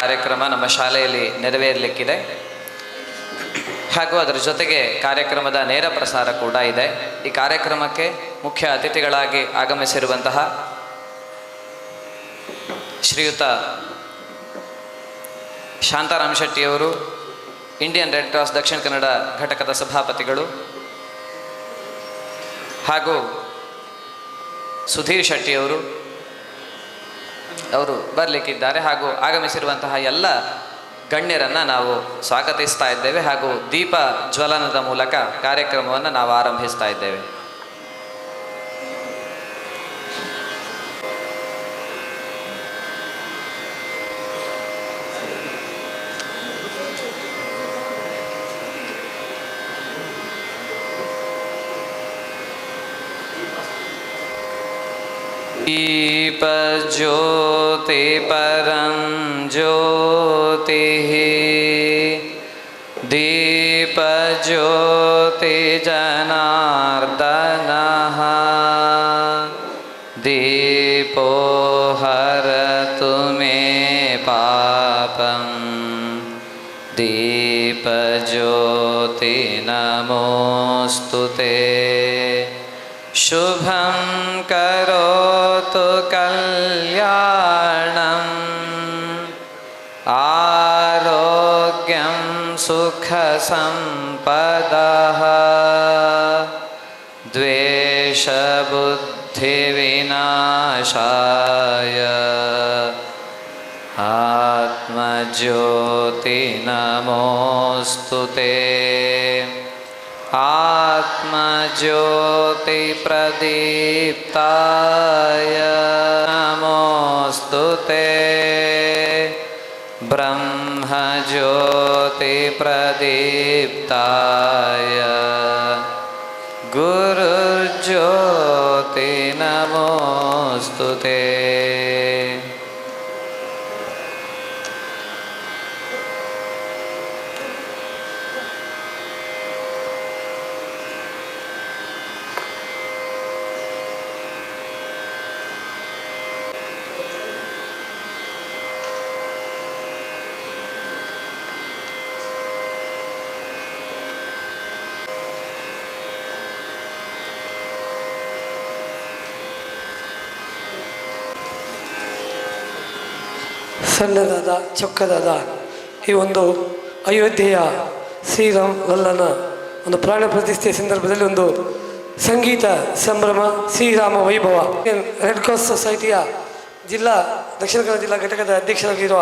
ಕಾರ್ಯಕ್ರಮ ನಮ್ಮ ಶಾಲೆಯಲ್ಲಿ ನೆರವೇರಲಿಕ್ಕಿದೆ. ಹಾಗೂ ಅದರ ಜೊತೆಗೆ ಕಾರ್ಯಕ್ರಮದ ನೇರ ಪ್ರಸಾರ ಕೂಡ ಇದೆ. ಈ ಕಾರ್ಯಕ್ರಮಕ್ಕೆ ಮುಖ್ಯ ಅತಿಥಿಗಳಾಗಿ ಆಗಮಿಸಿರುವಂತಹ ಶ್ರೀಯುತ ಶಾಂತಾರಾಮ್ ಶೆಟ್ಟಿಯವರು, Indian red cross Dakshina Kannada ಘಟಕದ ಸಭಾಪತಿಗಳು, ಹಾಗೂ ಸುಧೀರ್ ಶೆಟ್ಟಿಯವರು ಬರಲಿಕ್ಕಿದ್ದಾರೆ. ಹಾಗೂ ಆಗಮಿಸಿರುವಂತಹ ಎಲ್ಲ ಗಣ್ಯರನ್ನು ನಾವು ಸ್ವಾಗತಿಸ್ತಾ ಇದ್ದೇವೆ. ಹಾಗೂ ದೀಪ ಜ್ವಲನದ ಮೂಲಕ ಕಾರ್ಯಕ್ರಮವನ್ನು ನಾವು ಆರಂಭಿಸ್ತಾ ಇದ್ದೇವೆ. दीप ज्योति परं ज्योतिः दीप ज्योति जनार्दनः दीपो हरतु मे पापं दीप ज्योति नमोस्तुते शुभं करोतु कल्याणं आरोग्यं सुखसम्पदः द्वेषबुद्धिविनाशाय आत्मज्योति नमोस्तुते आत्मज्योति प्रदीप्ताय नमोस्तुते ब्रह्मज्योति प्रदीप्ताय गुरुज्योति नमोस्तुते. ಸಣ್ಣದಾದ ಚೊಕ್ಕದಾದ ಈ ಒಂದು ಅಯೋಧ್ಯೆಯ ಶ್ರೀರಾಮ್ ಲಲ್ಲನ ಒಂದು ಪ್ರಾಣ ಪ್ರತಿಷ್ಠೆಯ ಸಂದರ್ಭದಲ್ಲಿ ಒಂದು ಸಂಗೀತ ಸಂಭ್ರಮ, ಶ್ರೀರಾಮ ವೈಭವ. ರೆಡ್ ಕ್ರಾಸ್ ಸೊಸೈಟಿಯ ದಕ್ಷಿಣ ಕನ್ನಡ ಜಿಲ್ಲಾ ಘಟಕದ ಅಧ್ಯಕ್ಷರಾಗಿರುವ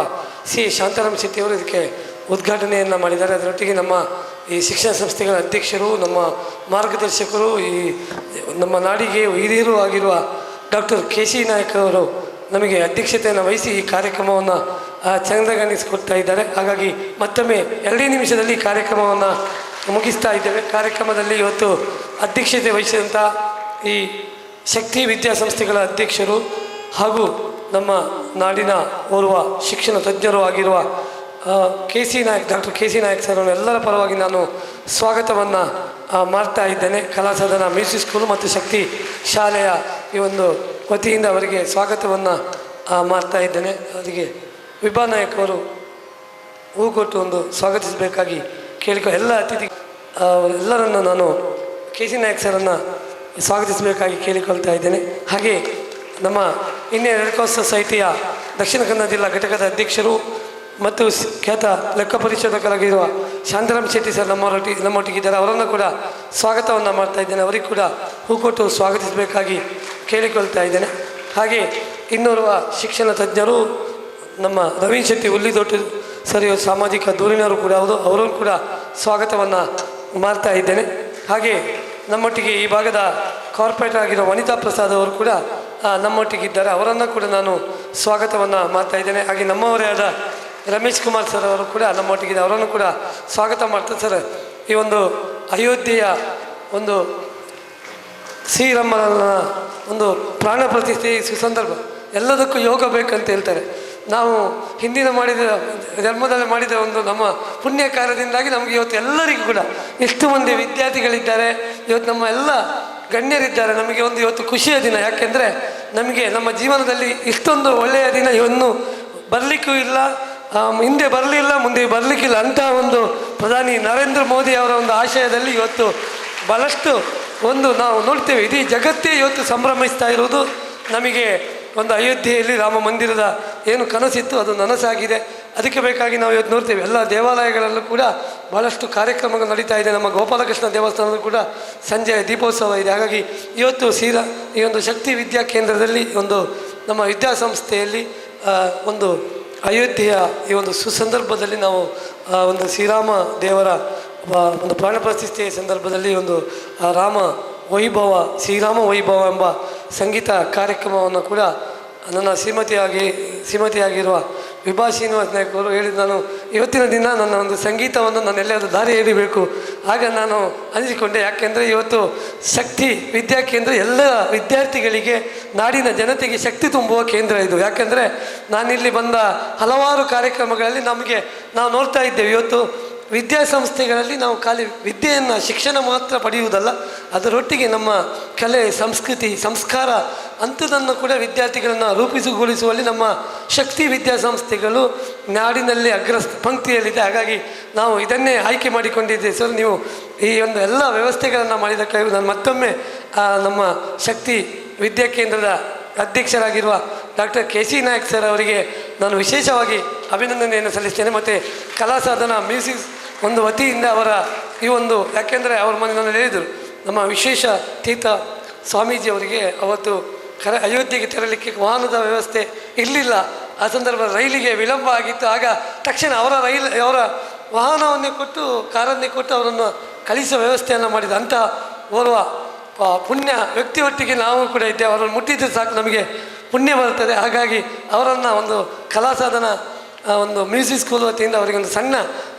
ಶ್ರೀ ಶಾಂತಾರಾಮ್ ಶೆಟ್ಟಿಯವರು ಇದಕ್ಕೆ ಉದ್ಘಾಟನೆಯನ್ನು ಮಾಡಿದ್ದಾರೆ. ಅದರೊಟ್ಟಿಗೆ ನಮ್ಮ ಈ ಶಿಕ್ಷಣ ಸಂಸ್ಥೆಗಳ ಅಧ್ಯಕ್ಷರು, ನಮ್ಮ ಮಾರ್ಗದರ್ಶಕರು, ಈ ನಮ್ಮ ನಾಡಿಗೆ ಹಿರಿಯರು ಆಗಿರುವ ಡಾಕ್ಟರ್ ಕೆ.ಸಿ. ನಾಯಕ್ ಅವರು ನಮಗೆ ಅಧ್ಯಕ್ಷತೆಯನ್ನು ವಹಿಸಿ ಈ ಕಾರ್ಯಕ್ರಮವನ್ನು ಚಂದಗಾಣಿಸಿಕೊಡ್ತಾ ಇದ್ದಾರೆ. ಹಾಗಾಗಿ ಮತ್ತೊಮ್ಮೆ 2 ನಿಮಿಷದಲ್ಲಿ ಕಾರ್ಯಕ್ರಮವನ್ನು ಮುಗಿಸ್ತಾ ಇದ್ದೇವೆ. ಕಾರ್ಯಕ್ರಮದಲ್ಲಿ ಇವತ್ತು ಅಧ್ಯಕ್ಷತೆ ವಹಿಸಿದಂಥ ಈ ಶಕ್ತಿ ವಿದ್ಯಾಸಂಸ್ಥೆಗಳ ಅಧ್ಯಕ್ಷರು ಹಾಗೂ ನಮ್ಮ ನಾಡಿನ ಓರ್ವ ಶಿಕ್ಷಣ ತಜ್ಞರು ಆಗಿರುವ ಡಾಕ್ಟರ್ ಕೆ.ಸಿ. ನಾಯಕ್ ಸರ್ ಎಲ್ಲರ ಪರವಾಗಿ ನಾನು ಸ್ವಾಗತವನ್ನು ಮಾಡ್ತಾ ಇದ್ದೇನೆ. ಕಲಾ ಸದನ ಮ್ಯೂಸಿಕ್ ಸ್ಕೂಲು ಮತ್ತು ಶಕ್ತಿ ಶಾಲೆಯ ಈ ಒಂದು ವತಿಯಿಂದ ಅವರಿಗೆ ಸ್ವಾಗತವನ್ನು ಮಾಡ್ತಾ ಇದ್ದೇನೆ. ಅವರಿಗೆ ವಿಭಾ ನಾಯಕ್ ಅವರು ಹೂಗೊಟ್ಟು ಒಂದು ಸ್ವಾಗತಿಸಬೇಕಾಗಿ ಎಲ್ಲ ಅತಿಥಿ ಎಲ್ಲರನ್ನು ನಾನು ಕೆ.ಸಿ. ನಾಯಕ್ ಸರನ್ನು ಸ್ವಾಗತಿಸಬೇಕಾಗಿ ಕೇಳಿಕೊಳ್ತಾ ಇದ್ದೇನೆ. ಹಾಗೆ ನಮ್ಮ Indian red cross ಸೊಸೈಟಿಯ Dakshina Kannada ಜಿಲ್ಲಾ ಘಟಕದ ಅಧ್ಯಕ್ಷರು ಮತ್ತು ಖ್ಯಾತ ಲೆಕ್ಕ ಪರಿಶೋಧಕರಾಗಿರುವ ಶಾಂತಾರಾಮ್ ಶೆಟ್ಟಿ ಸರ್ ನಮ್ಮೊಟ್ಟಿಗಿದ್ದಾರೆ. ಅವರನ್ನು ಕೂಡ ಸ್ವಾಗತವನ್ನು ಮಾಡ್ತಾ ಇದ್ದೇನೆ. ಅವರಿಗೆ ಕೂಡ ಹೂಕೊಟ್ಟು ಸ್ವಾಗತಿಸಬೇಕಾಗಿ ಕೇಳಿಕೊಳ್ತಾ ಇದ್ದೇನೆ. ಹಾಗೆ ಇನ್ನೋರ್ವ ಶಿಕ್ಷಣ ತಜ್ಞರು ನಮ್ಮ ರವೀನ್ ಶೆಟ್ಟಿ ಹುಲ್ಲಿದೊಟ್ಟು ಸರ್ ಸಾಮಾಜಿಕ ದೂರಿನವರು ಕೂಡ ಅವರನ್ನು ಕೂಡ ಸ್ವಾಗತವನ್ನು ಮಾಡ್ತಾ ಇದ್ದೇನೆ. ಹಾಗೆ ನಮ್ಮೊಟ್ಟಿಗೆ ಈ ಭಾಗದ ಕಾರ್ಪೊರೇಟರ್ ಆಗಿರೋ ವನಿತಾ ಪ್ರಸಾದ್ ಅವರು ಕೂಡ ನಮ್ಮೊಟ್ಟಿಗಿದ್ದಾರೆ. ಅವರನ್ನು ಕೂಡ ನಾನು ಸ್ವಾಗತವನ್ನು ಮಾಡ್ತಾ ಇದ್ದೇನೆ. ಹಾಗೆ ನಮ್ಮವರೇ ಆದ ರಮೇಶ್ ಕುಮಾರ್ ಸರ್ ಅವರು ಕೂಡ ನಮ್ಮೊಟ್ಟಿಗಿದೆ. ಅವರನ್ನು ಕೂಡ ಸ್ವಾಗತ ಮಾಡ್ತಾರೆ. ಸರ್, ಈ ಒಂದು ಅಯೋಧ್ಯೆಯ ಒಂದು ಶ್ರೀರಾಮನ ಒಂದು ಪ್ರಾಣ ಪ್ರತಿಷ್ಠೆ ಸುಸಂದರ್ಭ ಎಲ್ಲದಕ್ಕೂ ಯೋಗ ಬೇಕಂತ ಹೇಳ್ತಾರೆ. ನಾವು ಹಿಂದಿನ ಜನ್ಮದಲ್ಲಿ ಮಾಡಿದ ಒಂದು ನಮ್ಮ ಪುಣ್ಯ ಕಾರ್ಯದಿಂದಾಗಿ ನಮಗೆ ಇವತ್ತು ಎಲ್ಲರಿಗೂ ಕೂಡ ಎಷ್ಟು ಮಂದಿ ವಿದ್ಯಾರ್ಥಿಗಳಿದ್ದಾರೆ, ಇವತ್ತು ನಮ್ಮ ಎಲ್ಲ ಗಣ್ಯರಿದ್ದಾರೆ. ನಮಗೆ ಒಂದು ಇವತ್ತು ಖುಷಿಯ ದಿನ. ಯಾಕೆಂದರೆ ನಮಗೆ ನಮ್ಮ ಜೀವನದಲ್ಲಿ ಇಷ್ಟೊಂದು ಒಳ್ಳೆಯ ದಿನ ಇವನ್ನು ಬರಲಿಕ್ಕೂ ಇಲ್ಲ, ಹಿಂದೆ ಬರಲಿಲ್ಲ, ಮುಂದೆ ಬರಲಿಕ್ಕಿಲ್ಲ ಅಂತ ಒಂದು ಪ್ರಧಾನಿ ನರೇಂದ್ರ ಮೋದಿ ಅವರ ಒಂದು ಆಶಯದಲ್ಲಿ ಇವತ್ತು ಭಾಳಷ್ಟು ನಾವು ನೋಡ್ತೇವೆ. ಇಡೀ ಜಗತ್ತೇ ಇವತ್ತು ಸಂಭ್ರಮಿಸ್ತಾ ಇರುವುದು. ನಮಗೆ ಒಂದು ಅಯೋಧ್ಯೆಯಲ್ಲಿ ರಾಮ ಮಂದಿರದ ಏನು ಕನಸಿತ್ತು ಅದು ನನಸಾಗಿದೆ. ಅದಕ್ಕೆ ಬೇಕಾಗಿ ನಾವು ಇವತ್ತು ನೋಡ್ತೇವೆ ಎಲ್ಲ ದೇವಾಲಯಗಳಲ್ಲೂ ಕೂಡ ಭಾಳಷ್ಟು ಕಾರ್ಯಕ್ರಮಗಳು ನಡೀತಾ ಇದೆ. ನಮ್ಮ ಗೋಪಾಲಕೃಷ್ಣ ದೇವಸ್ಥಾನದಲ್ಲೂ ಕೂಡ ಸಂಜೆ ದೀಪೋತ್ಸವ ಇದೆ. ಹಾಗಾಗಿ ಇವತ್ತು ಈ ಒಂದು ಶಕ್ತಿ ವಿದ್ಯಾ ಕೇಂದ್ರದಲ್ಲಿ ನಮ್ಮ ವಿದ್ಯಾಸಂಸ್ಥೆಯಲ್ಲಿ ಒಂದು ಅಯೋಧ್ಯೆಯ ಈ ಒಂದು ಸುಸಂದರ್ಭದಲ್ಲಿ ನಾವು ಒಂದು ಶ್ರೀರಾಮ ದೇವರ ಒಂದು ಪ್ರಾಣ ಪ್ರತಿಷ್ಠೆಯ ಸಂದರ್ಭದಲ್ಲಿ ರಾಮ ವೈಭವ, ಶ್ರೀರಾಮ ವೈಭವ ಎಂಬ ಸಂಗೀತ ಕಾರ್ಯಕ್ರಮವನ್ನು ಕೂಡ ನನ್ನ ಶ್ರೀಮತಿಯಾಗಿರುವ ವಿಭಾ ಶ್ರೀನಿವಾಸ ನಾಯಕ್ ಅವರು ಹೇಳಿದ, ನಾನು ಇವತ್ತಿನ ದಿನ ನನ್ನ ಒಂದು ಸಂಗೀತವನ್ನು ನಾನು ಎಲ್ಲಾದರೂ ದಾರಿ ಹಿಡಿಬೇಕು. ಆಗ ನಾನು ಅನಿಸಿಕೊಂಡೆ, ಯಾಕೆಂದರೆ ಇವತ್ತು ಶಕ್ತಿ ವಿದ್ಯಾ ಕೇಂದ್ರ ಎಲ್ಲ ವಿದ್ಯಾರ್ಥಿಗಳಿಗೆ, ನಾಡಿನ ಜನತೆಗೆ ಶಕ್ತಿ ತುಂಬುವ ಕೇಂದ್ರ ಇದು. ಯಾಕೆಂದರೆ ನಾನಿಲ್ಲಿ ಬಂದ ಹಲವಾರು ಕಾರ್ಯಕ್ರಮಗಳಲ್ಲಿ ನಾವು ನೋಡ್ತಾ ಇದ್ದೇವೆ, ಇವತ್ತು ವಿದ್ಯಾಸಂಸ್ಥೆಗಳಲ್ಲಿ ನಾವು ಖಾಲಿ ವಿದ್ಯೆಯನ್ನು ಶಿಕ್ಷಣ ಮಾತ್ರ ಪಡೆಯುವುದಲ್ಲ, ಅದರೊಟ್ಟಿಗೆ ನಮ್ಮ ಕಲೆ, ಸಂಸ್ಕೃತಿ, ಸಂಸ್ಕಾರ ಅಂಥದನ್ನು ಕೂಡ ವಿದ್ಯಾರ್ಥಿಗಳನ್ನು ರೂಪಿಸಿಗೊಳಿಸುವಲ್ಲಿ ನಮ್ಮ ಶಕ್ತಿ ವಿದ್ಯಾಸಂಸ್ಥೆಗಳು ನಾಡಿನಲ್ಲಿ ಪಂಕ್ತಿಯಲ್ಲಿದೆ. ಹಾಗಾಗಿ ನಾವು ಇದನ್ನೇ ಆಯ್ಕೆ ಮಾಡಿಕೊಂಡಿದ್ದೇವೆ ಸರ್. ನೀವು ಈ ಒಂದು ಎಲ್ಲ ವ್ಯವಸ್ಥೆಗಳನ್ನು ಮಾಡಿದ್ದಕ್ಕಾಗಿ ನಾನು ಮತ್ತೊಮ್ಮೆ ನಮ್ಮ ಶಕ್ತಿ ವಿದ್ಯಾ ಕೇಂದ್ರದ ಅಧ್ಯಕ್ಷರಾಗಿರುವ ಡಾಕ್ಟರ್ ಕೆ.ಸಿ. ನಾಯಕ್ ಸರ್ ಅವರಿಗೆ ನಾನು ವಿಶೇಷವಾಗಿ ಅಭಿನಂದನೆಯನ್ನು ಸಲ್ಲಿಸ್ತೇನೆ. ಮತ್ತು ಕಲಾ ಸಾಧನ ಮ್ಯೂಸಿಕ್ ವತಿಯಿಂದ ಅವರ ಯಾಕೆಂದರೆ ಅವ್ರ ಮನೆ ನಾನು ಹೇಳಿದರು, ನಮ್ಮ ವಿಶೇಷ ತೀರ್ಥ ಸ್ವಾಮೀಜಿಯವರಿಗೆ ಅವತ್ತು ಅಯೋಧ್ಯೆಗೆ ತೆರಳಲಿಕ್ಕೆ ವಾಹನದ ವ್ಯವಸ್ಥೆ ಇರಲಿಲ್ಲ. ಆ ಸಂದರ್ಭ ರೈಲಿಗೆ ವಿಳಂಬ ಆಗಿತ್ತು. ಆಗ ತಕ್ಷಣ ಅವರ ವಾಹನವನ್ನೇ ಕೊಟ್ಟು, ಕಾರನ್ನೇ ಕೊಟ್ಟು ಅವರನ್ನು ಕಳಿಸುವ ವ್ಯವಸ್ಥೆಯನ್ನು ಮಾಡಿದ ಅಂಥ ಓರ್ವ ಪುಣ್ಯ ವ್ಯಕ್ತಿಯೊಟ್ಟಿಗೆ ನಾವು ಕೂಡ ಇದ್ದೇವೆ. ಅವರನ್ನು ಮುಟ್ಟಿದ್ರೆ ಸಾಕು ನಮಗೆ ಪುಣ್ಯ ಬರುತ್ತದೆ. ಹಾಗಾಗಿ ಅವರನ್ನು ಒಂದು ಕಲಾ ಸಾಧನ ಮ್ಯೂಸಿಕ್ ಸ್ಕೂಲ್ ವತಿಯಿಂದ ಅವರಿಗೆ ಒಂದು ಸಣ್ಣ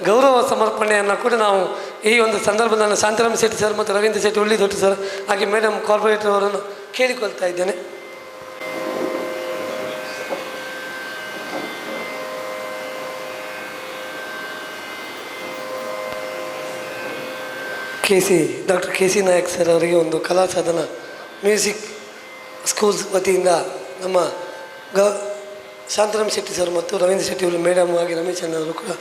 ಗೌರವ ಸಮರ್ಪಣೆಯನ್ನು ಕೂಡ ನಾವು ಈ ಒಂದು ಸಂದರ್ಭದಲ್ಲಿ ಶಾಂತರಾಮ್ ಶೆಟ್ಟಿ ಸರ್ ಮತ್ತು ರವೀಂದ್ರ ಶೆಟ್ಟಿ ಉಳ್ಳಿದೊಟ್ಟು ಸರ್ ಹಾಗೆ ಮೇಡಮ್ ಕಾರ್ಪೊರೇಟರ್ ಅವರನ್ನು ಕೇಳಿಕೊಳ್ತಾ ಇದ್ದೇನೆ. Doctor KC. ನಾಯಕ್ ಸರ್ ಅವರಿಗೆ ಒಂದು ಕಲಾ ಸಾಧನ ಮ್ಯೂಸಿಕ್ ಸ್ಕೂಲ್ಸ್ ವತಿಯಿಂದ ನಮ್ಮ ಶಾಂತರಾಮ್ ಶೆಟ್ಟಿ ಸರ್ ಮತ್ತು ರವೀಂದ್ರ ಶೆಟ್ಟಿ ಅವರು ಮೇಡಮ್ ಹಾಗೆ ರಮೇಶ್ ಅವರು ಕೂಡ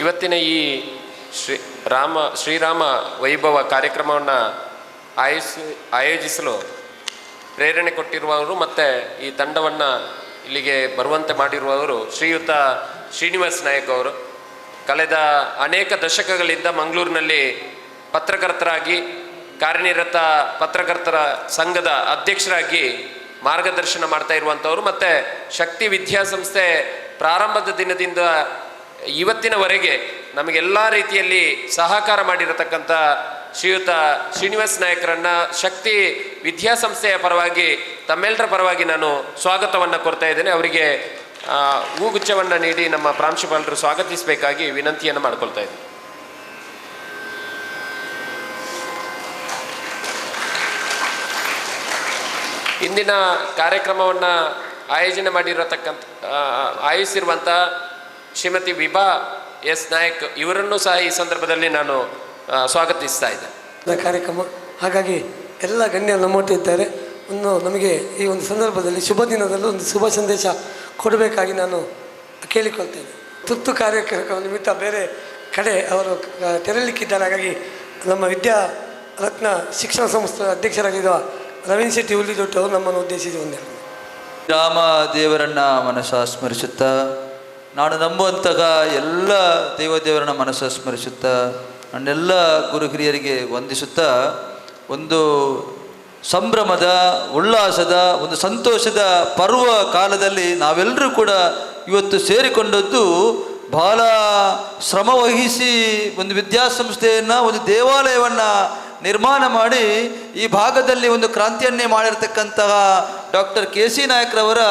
ಇವತ್ತಿನ ಈ ಶ್ರೀರಾಮ ವೈಭವ ಕಾರ್ಯಕ್ರಮವನ್ನು ಆಯೋಜಿಸಲು ಪ್ರೇರಣೆ ಕೊಟ್ಟಿರುವವರು ಮತ್ತು ಈ ತಂಡವನ್ನು ಇಲ್ಲಿಗೆ ಬರುವಂತೆ ಮಾಡಿರುವವರು ಶ್ರೀಯುತ ಶ್ರೀನಿವಾಸ ನಾಯಕ್ ಅವರು. ಕಳೆದ ಅನೇಕ ದಶಕಗಳಿಂದ ಮಂಗಳೂರಿನಲ್ಲಿ ಪತ್ರಕರ್ತರಾಗಿ ಕಾರ್ಯನಿರತ ಪತ್ರಕರ್ತರ ಸಂಘದ ಅಧ್ಯಕ್ಷರಾಗಿ ಮಾರ್ಗದರ್ಶನ ಮಾಡ್ತಾ ಇರುವಂಥವ್ರು. ಮತ್ತು ಶಕ್ತಿ ವಿದ್ಯಾಸಂಸ್ಥೆ ಪ್ರಾರಂಭದ ದಿನದಿಂದ ಇವತ್ತಿನವರೆಗೆ ನಮಗೆಲ್ಲ ರೀತಿಯಲ್ಲಿ ಸಹಕಾರ ಮಾಡಿರತಕ್ಕಂಥ ಶ್ರೀಯುತ ಶ್ರೀನಿವಾಸ ನಾಯಕರನ್ನ ಶಕ್ತಿ ವಿದ್ಯಾಸಂಸ್ಥೆಯ ಪರವಾಗಿ ತಮ್ಮೆಲ್ಲರ ಪರವಾಗಿ ನಾನು ಸ್ವಾಗತವನ್ನು ಕೋರ್ತಾ ಇದ್ದೇನೆ. ಅವರಿಗೆ ಹೂಗುಚ್ಛವನ್ನು ನೀಡಿ ನಮ್ಮ ಪ್ರಾಂಶುಪಾಲರು ಸ್ವಾಗತಿಸಬೇಕಾಗಿ ವಿನಂತಿಯನ್ನು ಮಾಡ್ಕೊಳ್ತಾ ಇದ್ದೀನಿ. ಇಂದಿನ ಕಾರ್ಯಕ್ರಮವನ್ನು ಆಯೋಜಿಸಿರುವಂಥ ಶ್ರೀಮತಿ ವಿಭಾ ಎಸ್ ನಾಯಕ್ ಇವರನ್ನು ಸಹ ಈ ಸಂದರ್ಭದಲ್ಲಿ ನಾನು ಸ್ವಾಗತಿಸ್ತಾ ಇದ್ದೇನೆ. ಕಾರ್ಯಕ್ರಮ ಹಾಗಾಗಿ ಎಲ್ಲ ಗಣ್ಯರು ನಮ್ಮೊಟ್ಟಿದ್ದಾರೆ. ನಮಗೆ ಈ ಒಂದು ಸಂದರ್ಭದಲ್ಲಿ ಶುಭ ದಿನದಲ್ಲೂ ಒಂದು ಶುಭ ಸಂದೇಶ ಕೊಡಬೇಕಾಗಿ ನಾನು ಕೇಳಿಕೊಳ್ತೇನೆ. ತುರ್ತು ಕಾರ್ಯಕ್ರಮ ನಿಮಿತ್ತ ಬೇರೆ ಕಡೆ ಅವರು ತೆರಳಲಿಕ್ಕಿದ್ದಾರೆ. ಹಾಗಾಗಿ ನಮ್ಮ ವಿದ್ಯಾ ರತ್ನ ಶಿಕ್ಷಣ ಸಂಸ್ಥೆ ಅಧ್ಯಕ್ಷರಾಗಿರುವ ರವೀಂದ್ರ ಶೆಟ್ಟಿ ಉಳ್ಳಿದೊಟ್ಟು ಅವರು ನಮ್ಮನ್ನು ಉದ್ದೇಶಿಸಿ ಒಂದೇ ರಾಮ ದೇವರನ್ನ ಮನಸ್ಸು ಸ್ಮರಿಸುತ್ತಾ, ನಾನು ನಂಬುವಂತಹ ಎಲ್ಲ ದೇವರನ್ನ ಮನಸ್ಸು ಸ್ಮರಿಸುತ್ತಾ, ನನ್ನೆಲ್ಲ ಗುರು ಹಿರಿಯರಿಗೆ ವಂದಿಸುತ್ತಾ, ಒಂದು ಸಂಭ್ರಮದ, ಉಲ್ಲಾಸದ, ಒಂದು ಸಂತೋಷದ ಪರ್ವ ಕಾಲದಲ್ಲಿ ನಾವೆಲ್ಲರೂ ಕೂಡ ಇವತ್ತು ಸೇರಿಕೊಂಡದ್ದು ಬಹಳ ಶ್ರಮವಹಿಸಿ ಒಂದು ವಿದ್ಯಾಸಂಸ್ಥೆಯನ್ನು, ಒಂದು ದೇವಾಲಯವನ್ನು ನಿರ್ಮಾಣ ಮಾಡಿ ಈ ಭಾಗದಲ್ಲಿ ಒಂದು ಕ್ರಾಂತಿಯನ್ನೇ ಮಾಡಿರ್ತಕ್ಕಂತಹ ಡಾಕ್ಟರ್ KC ನಾಯಕ್ರವರ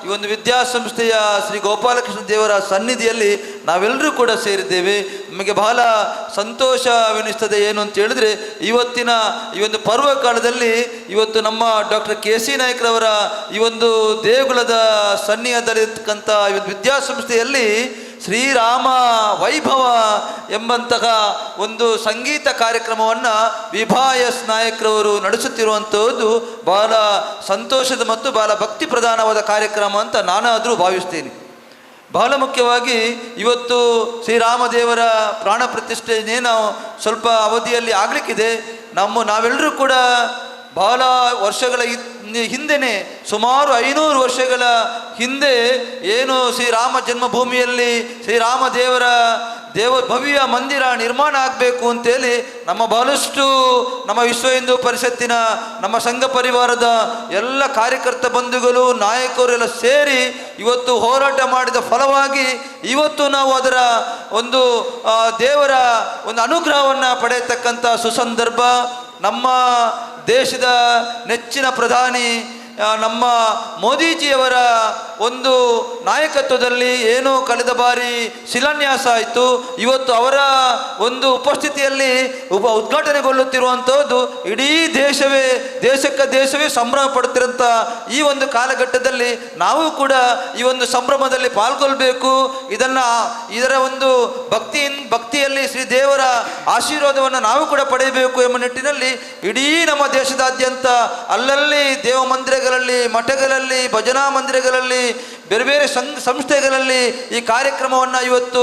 ಈ ಒಂದು ವಿದ್ಯಾಸಂಸ್ಥೆಯ ಶ್ರೀ ಗೋಪಾಲಕೃಷ್ಣ ದೇವರ ಸನ್ನಿಧಿಯಲ್ಲಿ ನಾವೆಲ್ಲರೂ ಕೂಡ ಸೇರಿದ್ದೇವೆ. ನಮಗೆ ಬಹಳ ಸಂತೋಷವೆನಿಸ್ತದೆ. ಏನು ಅಂತ ಹೇಳಿದ್ರೆ, ಇವತ್ತಿನ ಈ ಒಂದು ಪರ್ವ ಕಾಲದಲ್ಲಿ ಇವತ್ತು ನಮ್ಮ ಡಾಕ್ಟರ್ KC ನಾಯಕ್ರವರ ಈ ಒಂದು ದೇಗುಲದ ಸನ್ನಿಹದಲ್ಲಿರ್ತಕ್ಕಂಥ ಈ ಒಂದು ವಿದ್ಯಾಸಂಸ್ಥೆಯಲ್ಲಿ ಶ್ರೀರಾಮ ವೈಭವ ಎಂಬಂತಹ ಒಂದು ಸಂಗೀತ ಕಾರ್ಯಕ್ರಮವನ್ನು ವಿಭಾ ಎಸ್ ನಾಯಕ್ರವರು ನಡೆಸುತ್ತಿರುವಂಥದ್ದು ಬಹಳ ಸಂತೋಷದ ಮತ್ತು ಬಹಳ ಭಕ್ತಿ ಪ್ರಧಾನವಾದ ಕಾರ್ಯಕ್ರಮ ಅಂತ ನಾನಾದರೂ ಭಾವಿಸ್ತೀನಿ. ಬಹಳ ಮುಖ್ಯವಾಗಿ ಇವತ್ತು ಶ್ರೀರಾಮದೇವರ ಪ್ರಾಣ ಪ್ರತಿಷ್ಠೆಯೇ ನಾವು ಸ್ವಲ್ಪ ಅವಧಿಯಲ್ಲಿ ಆಗಲಿಕ್ಕಿದೆ. ನಾವೆಲ್ಲರೂ ಕೂಡ ಬಹಳ ವರ್ಷಗಳ ಹಿಂದೆಯೇ, ಸುಮಾರು 500 ವರ್ಷಗಳ ಹಿಂದೆ ಏನು ಶ್ರೀರಾಮ ಜನ್ಮಭೂಮಿಯಲ್ಲಿ ಶ್ರೀರಾಮ ದೇವರ ಭವ್ಯ ಮಂದಿರ ನಿರ್ಮಾಣ ಆಗಬೇಕು ಅಂತೇಳಿ ಬಹಳಷ್ಟು ನಮ್ಮ ವಿಶ್ವ ಹಿಂದೂ ಪರಿಷತ್ತಿನ, ನಮ್ಮ ಸಂಘ ಪರಿವಾರದ ಎಲ್ಲ ಕಾರ್ಯಕರ್ತ ಬಂಧುಗಳು, ನಾಯಕರು ಎಲ್ಲ ಸೇರಿ ಇವತ್ತು ಹೋರಾಟ ಮಾಡಿದ ಫಲವಾಗಿ ಇವತ್ತು ನಾವು ಅದರ ಒಂದು ದೇವರ ಒಂದು ಅನುಗ್ರಹವನ್ನು ಪಡೆಯತಕ್ಕಂಥ ಸುಸಂದರ್ಭ. ನಮ್ಮ ದೇಶದ ನೆಚ್ಚಿನ ಪ್ರಧಾನಿ ನಮ್ಮ ಮೋದಿಜಿಯವರ ಒಂದು ನಾಯಕತ್ವದಲ್ಲಿ ಏನು ಕಳೆದ ಬಾರಿ ಶಿಲಾನ್ಯಾಸ ಆಯಿತು, ಇವತ್ತು ಅವರ ಒಂದು ಉಪಸ್ಥಿತಿಯಲ್ಲಿ ಉದ್ಘಾಟನೆಗೊಳ್ಳುತ್ತಿರುವಂಥದ್ದು ಇಡೀ ದೇಶವೇ ಸಂಭ್ರಮ ಪಡುತ್ತಿರುವಂಥ ಈ ಒಂದು ಕಾಲಘಟ್ಟದಲ್ಲಿ ನಾವು ಕೂಡ ಈ ಒಂದು ಸಂಭ್ರಮದಲ್ಲಿ ಪಾಲ್ಗೊಳ್ಬೇಕು. ಇದರ ಒಂದು ಭಕ್ತಿಯಲ್ಲಿ ಶ್ರೀ ದೇವರ ಆಶೀರ್ವಾದವನ್ನು ನಾವು ಕೂಡ ಪಡೆಯಬೇಕು ಎಂಬ ನಿಟ್ಟಿನಲ್ಲಿ ಇಡೀ ನಮ್ಮ ದೇಶದಾದ್ಯಂತ ಅಲ್ಲಲ್ಲಿ ದೇವ ಮಂದಿರಗಳಲ್ಲಿ, ಮಠಗಳಲ್ಲಿ, ಭಜನಾ ಮಂದಿರಗಳಲ್ಲಿ, ಬೇರೆ ಬೇರೆ ಸಂಸ್ಥೆಗಳಲ್ಲಿ ಈ ಕಾರ್ಯಕ್ರಮವನ್ನು ಇವತ್ತು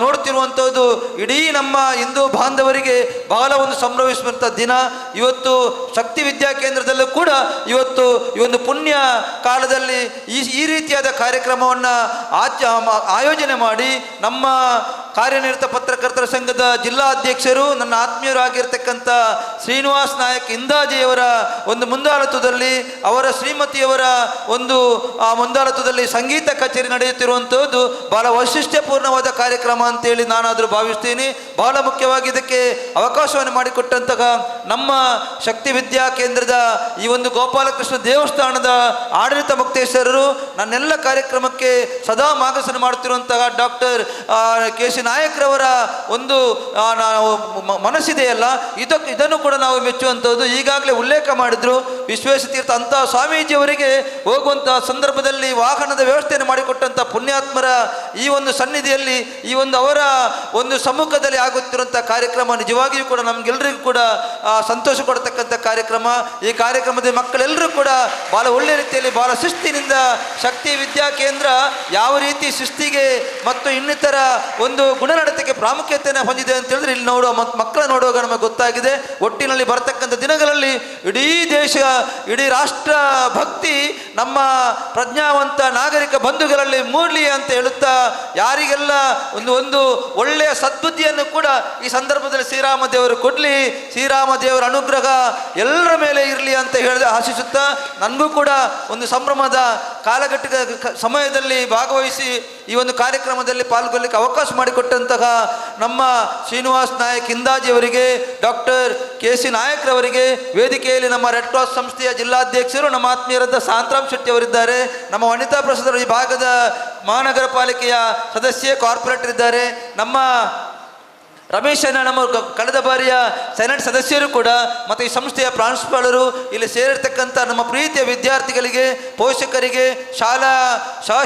ನೋಡ್ತಿರುವಂಥದ್ದು ಇಡೀ ನಮ್ಮ ಹಿಂದೂ ಬಾಂಧವರಿಗೆ ಬಹಳ ಒಂದು ಸಂಭ್ರಮಿಸುವಂಥ ದಿನ. ಇವತ್ತು ಶಕ್ತಿ ವಿದ್ಯಾ ಕೇಂದ್ರದಲ್ಲೂ ಕೂಡ ಇವತ್ತು ಈ ಒಂದು ಪುಣ್ಯ ಕಾಲದಲ್ಲಿ ಈ ರೀತಿಯಾದ ಕಾರ್ಯಕ್ರಮವನ್ನು ಆಯೋಜನೆ ಮಾಡಿ ನಮ್ಮ ಕಾರ್ಯನಿರತ ಪತ್ರಕರ್ತರ ಸಂಘದ ಜಿಲ್ಲಾ ಅಧ್ಯಕ್ಷರು, ನನ್ನ ಆತ್ಮೀಯರಾಗಿರ್ತಕ್ಕಂಥ ಶ್ರೀನಿವಾಸ್ ನಾಯಕ್ ಇಂದಾಜಿಯವರ ಒಂದು ಮುಂದಾಳತ್ವದಲ್ಲಿ, ಅವರ ಶ್ರೀಮತಿಯವರ ಒಂದು ಮುಂದಾಳತ್ವದಲ್ಲಿ ಸಂಗೀತ ಕಚೇರಿ ನಡೆಯುತ್ತಿರುವಂಥದ್ದು ಬಹಳ ವೈಶಿಷ್ಟ್ಯಪೂರ್ಣವಾದ ಕಾರ್ಯಕ್ರಮ ಅಂತೇಳಿ ನಾನಾದರೂ ಭಾವಿಸ್ತೀನಿ. ಬಹಳ ಮುಖ್ಯವಾಗಿ ಇದಕ್ಕೆ ಅವಕಾಶವನ್ನು ಮಾಡಿಕೊಟ್ಟಂತಹ ನಮ್ಮ ಶಕ್ತಿ ವಿದ್ಯಾ ಕೇಂದ್ರದ ಈ ಒಂದು ಗೋಪಾಲಕೃಷ್ಣ ದೇವಸ್ಥಾನದ ಆಡಳಿತ ಮುಕ್ತೇಶ್ವರರು, ನನ್ನೆಲ್ಲ ಕಾರ್ಯಕ್ರಮಕ್ಕೆ ಸದಾ ಮಾರ್ಗದರ್ಶನ ಮಾಡುತ್ತಿರುವಂತಹ ಡಾಕ್ಟರ್ KC ನಾಯಕ್ರವರ ಒಂದು ಮನಸ್ಸಿದೆಯಲ್ಲ, ಇದನ್ನು ಕೂಡ ನಾವು ಮೆಚ್ಚುವಂಥದ್ದು. ಈಗಾಗಲೇ ಉಲ್ಲೇಖ ಮಾಡಿದ್ರು, ವಿಶ್ವೇಶತೀರ್ಥ ಅಂತ ಸ್ವಾಮೀಜಿಯವರಿಗೆ ಹೋಗುವಂತಹ ಸಂದರ್ಭದಲ್ಲಿ ವಾಹನದ ವ್ಯವಸ್ಥೆಯನ್ನು ಮಾಡಿಕೊಟ್ಟಂಥ ಪುಣ್ಯಾತ್ಮರ ಈ ಒಂದು ಸನ್ನಿಧಿಯಲ್ಲಿ, ಈ ಒಂದು ಅವರ ಒಂದು ಸಮ್ಮುಖದಲ್ಲಿ ಆಗುತ್ತಿರುವಂಥ ಕಾರ್ಯಕ್ರಮ ನಿಜವಾಗಿಯೂ ಕೂಡ ನಮಗೆಲ್ಲರಿಗೂ ಕೂಡ ಸಂತೋಷ ಕೊಡತಕ್ಕಂಥ ಕಾರ್ಯಕ್ರಮ. ಈ ಕಾರ್ಯಕ್ರಮದ ಮಕ್ಕಳೆಲ್ಲರೂ ಕೂಡ ಬಹಳ ಒಳ್ಳೆಯ ರೀತಿಯಲ್ಲಿ, ಬಹಳ ಶಿಸ್ತಿನಿಂದ ಶಕ್ತಿ ವಿದ್ಯಾ ಕೇಂದ್ರ ಯಾವ ರೀತಿ ಶಿಸ್ತಿಗೆ ಮತ್ತು ಇನ್ನಿತರ ಒಂದು ಗುಣನಡತೆಗೆ ಪ್ರಾಮುಖ್ಯತೆಯನ್ನು ಹೊಂದಿದೆ ಅಂತ ಹೇಳಿದ್ರೆ ಇಲ್ಲಿ ಮಕ್ಕಳ ನೋಡುವಾಗ ನಮಗೆ ಗೊತ್ತಾಗಿದೆ. ಒಟ್ಟಿನಲ್ಲಿ ಬರತಕ್ಕಂಥ ದಿನಗಳಲ್ಲಿ ಇಡೀ ದೇಶ, ಇಡೀ ರಾಷ್ಟ್ರ ಭಕ್ತಿ ನಮ್ಮ ಪ್ರಜ್ಞಾವಂತ ನಾಗರಿಕ ಬಂಧುಗಳಲ್ಲಿ ಮೂಡಲಿ ಅಂತ ಹೇಳುತ್ತಾ, ಯಾರಿಗೆಲ್ಲ ಒಂದು ಒಳ್ಳೆಯ ಸದ್ಬುದ್ಧಿಯನ್ನು ಕೂಡ ಈ ಸಂದರ್ಭದಲ್ಲಿ ಶ್ರೀರಾಮ ದೇವರು ಕೊಡಲಿ, ಶ್ರೀರಾಮ ದೇವರ ಅನುಗ್ರಹ ಎಲ್ಲರ ಮೇಲೆ ಇರಲಿ ಅಂತ ಆಶಿಸುತ್ತಾ, ನನಗೂ ಕೂಡ ಒಂದು ಸಂಭ್ರಮದ ಕಾಲಘಟ್ಟದ ಸಮಯದಲ್ಲಿ ಭಾಗವಹಿಸಿ ಈ ಒಂದು ಕಾರ್ಯಕ್ರಮದಲ್ಲಿ ಪಾಲ್ಗೊಳ್ಳಲಿಕ್ಕೆ ಅವಕಾಶ ಮಾಡಿಕೊಟ್ಟಂತಹ ನಮ್ಮ ಶ್ರೀನಿವಾಸ್ ನಾಯಕ್ ಇಂದಾಜಿಯವರಿಗೆ, ಡಾಕ್ಟರ್ KC ನಾಯಕ್ರವರಿಗೆ, ವೇದಿಕೆಯಲ್ಲಿ ನಮ್ಮ ರೆಡ್ ಕ್ರಾಸ್ ಸಂಸ್ಥೆಯ ಜಿಲ್ಲಾಧ್ಯಕ್ಷರು, ನಮ್ಮ ಆತ್ಮೀಯರಾದ ಸಾಂತರಾಮ್ ಶೆಟ್ಟಿ ಅವರಿದ್ದಾರೆ, ನಮ್ಮ ವನಿತಾ ಪ್ರಸಾದರು ಈ ಭಾಗದ ಮಹಾನಗರ ಪಾಲಿಕೆಯ ಸದಸ್ಯೆ ಕಾರ್ಪೊರೇಟರ್ ಇದ್ದಾರೆ, ನಮ್ಮ ರಮೇಶನ ನಮ್ಮ ಕಳೆದ ಬಾರಿಯ ಸೆನೆಟ್ ಸದಸ್ಯರು ಕೂಡ, ಮತ್ತು ಈ ಸಂಸ್ಥೆಯ ಪ್ರಾಂಶುಪಾಲರು, ಇಲ್ಲಿ ಸೇರಿರ್ತಕ್ಕಂಥ ನಮ್ಮ ಪ್ರೀತಿಯ ವಿದ್ಯಾರ್ಥಿಗಳಿಗೆ, ಪೋಷಕರಿಗೆ, ಶಾಲಾ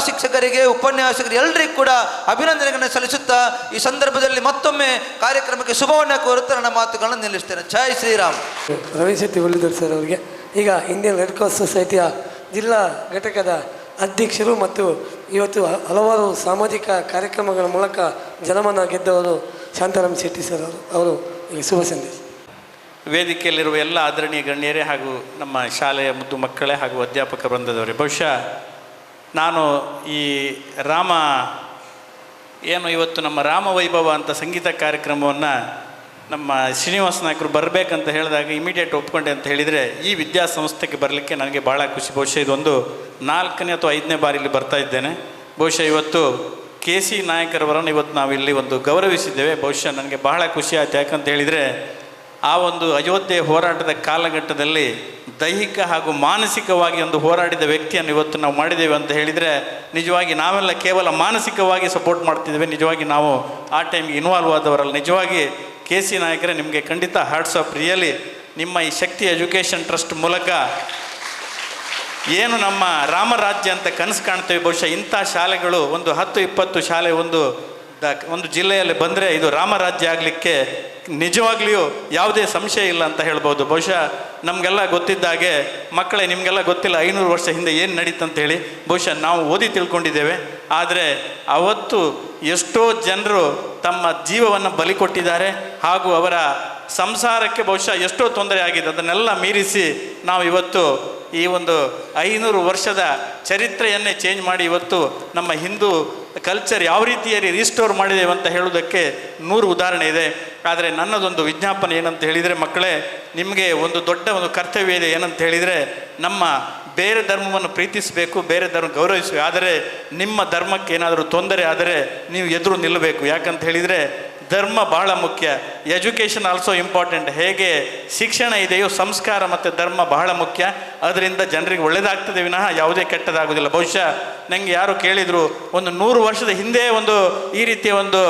ಶಿಕ್ಷಕರಿಗೆ, ಉಪನ್ಯಾಸಕರಿಗೆ ಎಲ್ಲರಿಗೂ ಕೂಡ ಅಭಿನಂದನೆಗಳನ್ನು ಸಲ್ಲಿಸುತ್ತಾ ಈ ಸಂದರ್ಭದಲ್ಲಿ ಮತ್ತೊಮ್ಮೆ ಕಾರ್ಯಕ್ರಮಕ್ಕೆ ಶುಭವನ್ನು ಕೋರುತ್ತಾ ನನ್ನ ಮಾತುಗಳನ್ನು ನಿಲ್ಲಿಸ್ತೇನೆ. ಜೈ ಶ್ರೀರಾಮ್. ರವೀಶ್ ಶೆಟ್ಟಿ ಒಳ್ಳಿದರು ಸರ್ ಅವರಿಗೆ ಈಗ ಇಂಡಿಯನ್ ರೆಡ್ ಕ್ರಾಸ್ ಸೊಸೈಟಿಯ ಜಿಲ್ಲಾ ಘಟಕದ ಅಧ್ಯಕ್ಷರು ಮತ್ತು ಇವತ್ತು ಹಲವಾರು ಸಾಮಾಜಿಕ ಕಾರ್ಯಕ್ರಮಗಳ ಮೂಲಕ ಜನಮನ ಗೆದ್ದವರು ಶಾಂತಾರಾಮ್ ಶೆಟ್ಟಿ ಸರ್ ಅವರು ಈಗ ಶುಭ ಸಂದೇಶ. ವೇದಿಕೆಯಲ್ಲಿರುವ ಎಲ್ಲ ಆದರಣೀಯ ಗಣ್ಯರೇ ಹಾಗೂ ನಮ್ಮ ಶಾಲೆಯ ಮುದ್ದು ಮಕ್ಕಳೇ ಹಾಗೂ ಅಧ್ಯಾಪಕ ವೃಂದದವರೇ, ಬಹುಶಃ ನಾನು ಈ ಇವತ್ತು ನಮ್ಮ ರಾಮ ವೈಭವ ಅಂತ ಸಂಗೀತ ಕಾರ್ಯಕ್ರಮವನ್ನು ನಮ್ಮ ಶ್ರೀನಿವಾಸ ನಾಯಕರು ಬರಬೇಕಂತ ಹೇಳಿದಾಗ ಇಮಿಡಿಯೇಟ್ ಒಪ್ಕೊಂಡೆ ಅಂತ ಹೇಳಿದರೆ, ಈ ವಿದ್ಯಾಸಂಸ್ಥೆಗೆ ಬರಲಿಕ್ಕೆ ನನಗೆ ಭಾಳ ಖುಷಿ. ಬಹುಶಃ ಇದೊಂದು 4ನೇ ಅಥವಾ 5ನೇ ಬಾರಿ ಇಲ್ಲಿ ಬರ್ತಾ ಇದ್ದೇನೆ. ಬಹುಶಃ ಇವತ್ತು ಕೆ ಸಿ ನಾಯಕರವರನ್ನು ಇವತ್ತು ನಾವಿಲ್ಲಿ ಒಂದು ಗೌರವಿಸಿದ್ದೇವೆ. ಬಹುಶಃ ನನಗೆ ಬಹಳ ಖುಷಿ ಆಯ್ತು. ಯಾಕಂತ ಹೇಳಿದರೆ ಆ ಒಂದು ಅಯೋಧ್ಯೆ ಹೋರಾಟದ ಕಾಲಘಟ್ಟದಲ್ಲಿ ದೈಹಿಕ ಹಾಗೂ ಮಾನಸಿಕವಾಗಿ ಒಂದು ಹೋರಾಡಿದ ವ್ಯಕ್ತಿಯನ್ನು ಇವತ್ತು ನಾವು ಮಾಡಿದ್ದೇವೆ ಅಂತ ಹೇಳಿದರೆ ನಿಜವಾಗಿ ನಾವೆಲ್ಲ ಕೇವಲ ಮಾನಸಿಕವಾಗಿ ಸಪೋರ್ಟ್ ಮಾಡ್ತಿದ್ದೇವೆ. ನಿಜವಾಗಿ ನಾವು ಆ ಟೈಮ್ಗೆ ಇನ್ವಾಲ್ವ್ ಆದವರಲ್ಲ. ನಿಜವಾಗಿ ಕೆ ಸಿ ನಾಯಕರೇ, ನಿಮಗೆ ಖಂಡಿತ ಹ್ಯಾಟ್ಸ್ ಆಫ್. ರಿಯಲಿ ನಿಮ್ಮ ಈ ಶಕ್ತಿ ಎಜುಕೇಷನ್ ಟ್ರಸ್ಟ್ ಮೂಲಕ ಏನು ನಮ್ಮ ರಾಮರಾಜ್ಯ ಅಂತ ಕನಸು ಕಾಣ್ತೇವೆ, ಬಹುಶಃ ಇಂಥ ಶಾಲೆಗಳು ಒಂದು 10-20 ಶಾಲೆ ಒಂದು ಜಿಲ್ಲೆಯಲ್ಲಿ ಬಂದರೆ ಇದು ರಾಮರಾಜ್ಯ ಆಗಲಿಕ್ಕೆ ನಿಜವಾಗ್ಲಿಯೂ ಯಾವುದೇ ಸಂಶಯ ಇಲ್ಲ ಅಂತ ಹೇಳ್ಬೋದು. ಬಹುಶಃ ನಮಗೆಲ್ಲ ಗೊತ್ತಿದ್ದಾಗೆ, ಮಕ್ಕಳೇ ನಿಮಗೆಲ್ಲ ಗೊತ್ತಿಲ್ಲ 500 ವರ್ಷ ಹಿಂದೆ ಏನು ನಡೀತಂತೇಳಿ. ಬಹುಶಃ ನಾವು ಓದಿ ತಿಳ್ಕೊಂಡಿದ್ದೇವೆ. ಆದರೆ ಅವತ್ತು ಎಷ್ಟೋ ಜನರು ತಮ್ಮ ಜೀವವನ್ನು ಬಲಿ ಕೊಟ್ಟಿದ್ದಾರೆ ಹಾಗೂ ಅವರ ಸಂಸಾರಕ್ಕೆ ಬಹುಶಃ ಎಷ್ಟೋ ತೊಂದರೆ ಆಗಿದೆ. ಅದನ್ನೆಲ್ಲ ಮೀರಿಸಿ ನಾವು ಇವತ್ತು ಈ ಒಂದು 500 ವರ್ಷದ ಚರಿತ್ರೆಯನ್ನೇ ಚೇಂಜ್ ಮಾಡಿ ಇವತ್ತು ನಮ್ಮ ಹಿಂದೂ ಕಲ್ಚರ್ ಯಾವ ರೀತಿಯಲ್ಲಿ ರೀಸ್ಟೋರ್ ಮಾಡಿದ್ದೇವೆ ಅಂತ ಹೇಳೋದಕ್ಕೆ 100 ಉದಾಹರಣೆ ಇದೆ. ಆದರೆ ನನ್ನದೊಂದು ವಿಜ್ಞಾಪನೆ ಏನಂತ ಹೇಳಿದರೆ, ಮಕ್ಕಳೇ ನಿಮಗೆ ಒಂದು ದೊಡ್ಡ ಒಂದು ಕರ್ತವ್ಯ ಇದೆ. ಏನಂತ ಹೇಳಿದರೆ, ನಮ್ಮ ಬೇರೆ ಧರ್ಮವನ್ನು ಪ್ರೀತಿಸಬೇಕು, ಬೇರೆ ಧರ್ಮ ಗೌರವಿಸಬೇಕು. ಆದರೆ ನಿಮ್ಮ ಧರ್ಮಕ್ಕೆ ಏನಾದರೂ ತೊಂದರೆ ಆದರೆ ನೀವು ಎದುರು ನಿಲ್ಲಬೇಕು. ಯಾಕಂತ ಹೇಳಿದರೆ ಧರ್ಮ ಬಹಳ ಮುಖ್ಯ. Education also important. ಹೇಗೆ ಶಿಕ್ಷಣ ಇದೆಯೋ ಸಂಸ್ಕಾರ ಮತ್ತು ಧರ್ಮ ಬಹಳ ಮುಖ್ಯ. ಅದರಿಂದ ಜನರಿಗೆ ಒಳ್ಳೆಯದಾಗ್ತದೆ ವಿನಃ ಯಾವುದೇ ಕೆಟ್ಟದಾಗೋದಿಲ್ಲ. ಬಹುಶಃ ನನಗೆ ಯಾರು ಕೇಳಿದರು, ಒಂದು 100 ವರ್ಷದ ಹಿಂದೆ ಒಂದು ಈ ರೀತಿಯ ಒಂದು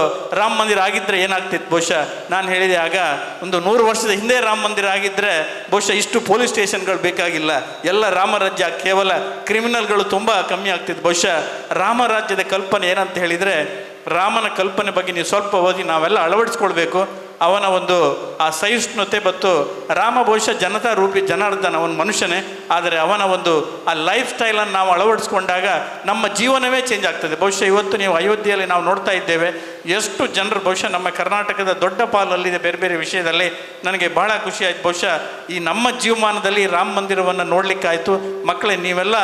ರಾಮ ಮಂದಿರ ಆಗಿದ್ದರೆ ಏನಾಗ್ತಿತ್ತು. ಬಹುಶಃ ನಾನು ಹೇಳಿದೆ ಆಗ, ಒಂದು 100 ವರ್ಷದ ಹಿಂದೆ ರಾಮ ಮಂದಿರ ಆಗಿದ್ದರೆ ಬಹುಶಃ ಇಷ್ಟು ಪೊಲೀಸ್ ಸ್ಟೇಷನ್ಗಳು ಬೇಕಾಗಿಲ್ಲ. ಎಲ್ಲ ರಾಮರಾಜ್ಯ, ಕೇವಲ ಕ್ರಿಮಿನಲ್ಗಳು ತುಂಬ ಕಮ್ಮಿ ಆಗ್ತಿತ್ತು. ಬಹುಶಃ ರಾಮರಾಜ್ಯದ ಕಲ್ಪನೆ ಏನಂತ ಹೇಳಿದರೆ, ರಾಮನ ಕಲ್ಪನೆ ಬಗ್ಗೆ ನೀವು ಸ್ವಲ್ಪ ಓದಿ ನಾವೆಲ್ಲ ಅಳವಡಿಸ್ಕೊಳ್ಬೇಕು. ಅವನ ಒಂದು ಆ ಸಹಿಷ್ಣುತೆ ಮತ್ತು ರಾಮ ಬಹುಶಃ ಜನತಾ ರೂಪಿ ಜನಾರ್ದನ, ಅವನ ಮನುಷ್ಯನೇ. ಆದರೆ ಅವನ ಒಂದು ಆ ಲೈಫ್ ಸ್ಟೈಲನ್ನು ನಾವು ಅಳವಡಿಸ್ಕೊಂಡಾಗ ನಮ್ಮ ಜೀವನವೇ ಚೇಂಜ್ ಆಗ್ತದೆ. ಬಹುಶಃ ಇವತ್ತು ನೀವು ಅಯೋಧ್ಯೆಯಲ್ಲಿ ನಾವು ನೋಡ್ತಾ ಇದ್ದೇವೆ, ಎಷ್ಟು ಜನರು ಬಹುಶಃ ನಮ್ಮ ಕರ್ನಾಟಕದ ದೊಡ್ಡ ಪಾಲಲ್ಲಿದೆ ಬೇರೆ ಬೇರೆ ವಿಷಯದಲ್ಲಿ. ನನಗೆ ಬಹಳ ಖುಷಿ ಆಯಿತು. ಬಹುಶಃ ಈ ನಮ್ಮ ಜೀವಮಾನದಲ್ಲಿ ರಾಮ ಮಂದಿರವನ್ನು ನೋಡಲಿಕ್ಕಾಯಿತು. ಮಕ್ಕಳೇ, ನೀವೆಲ್ಲ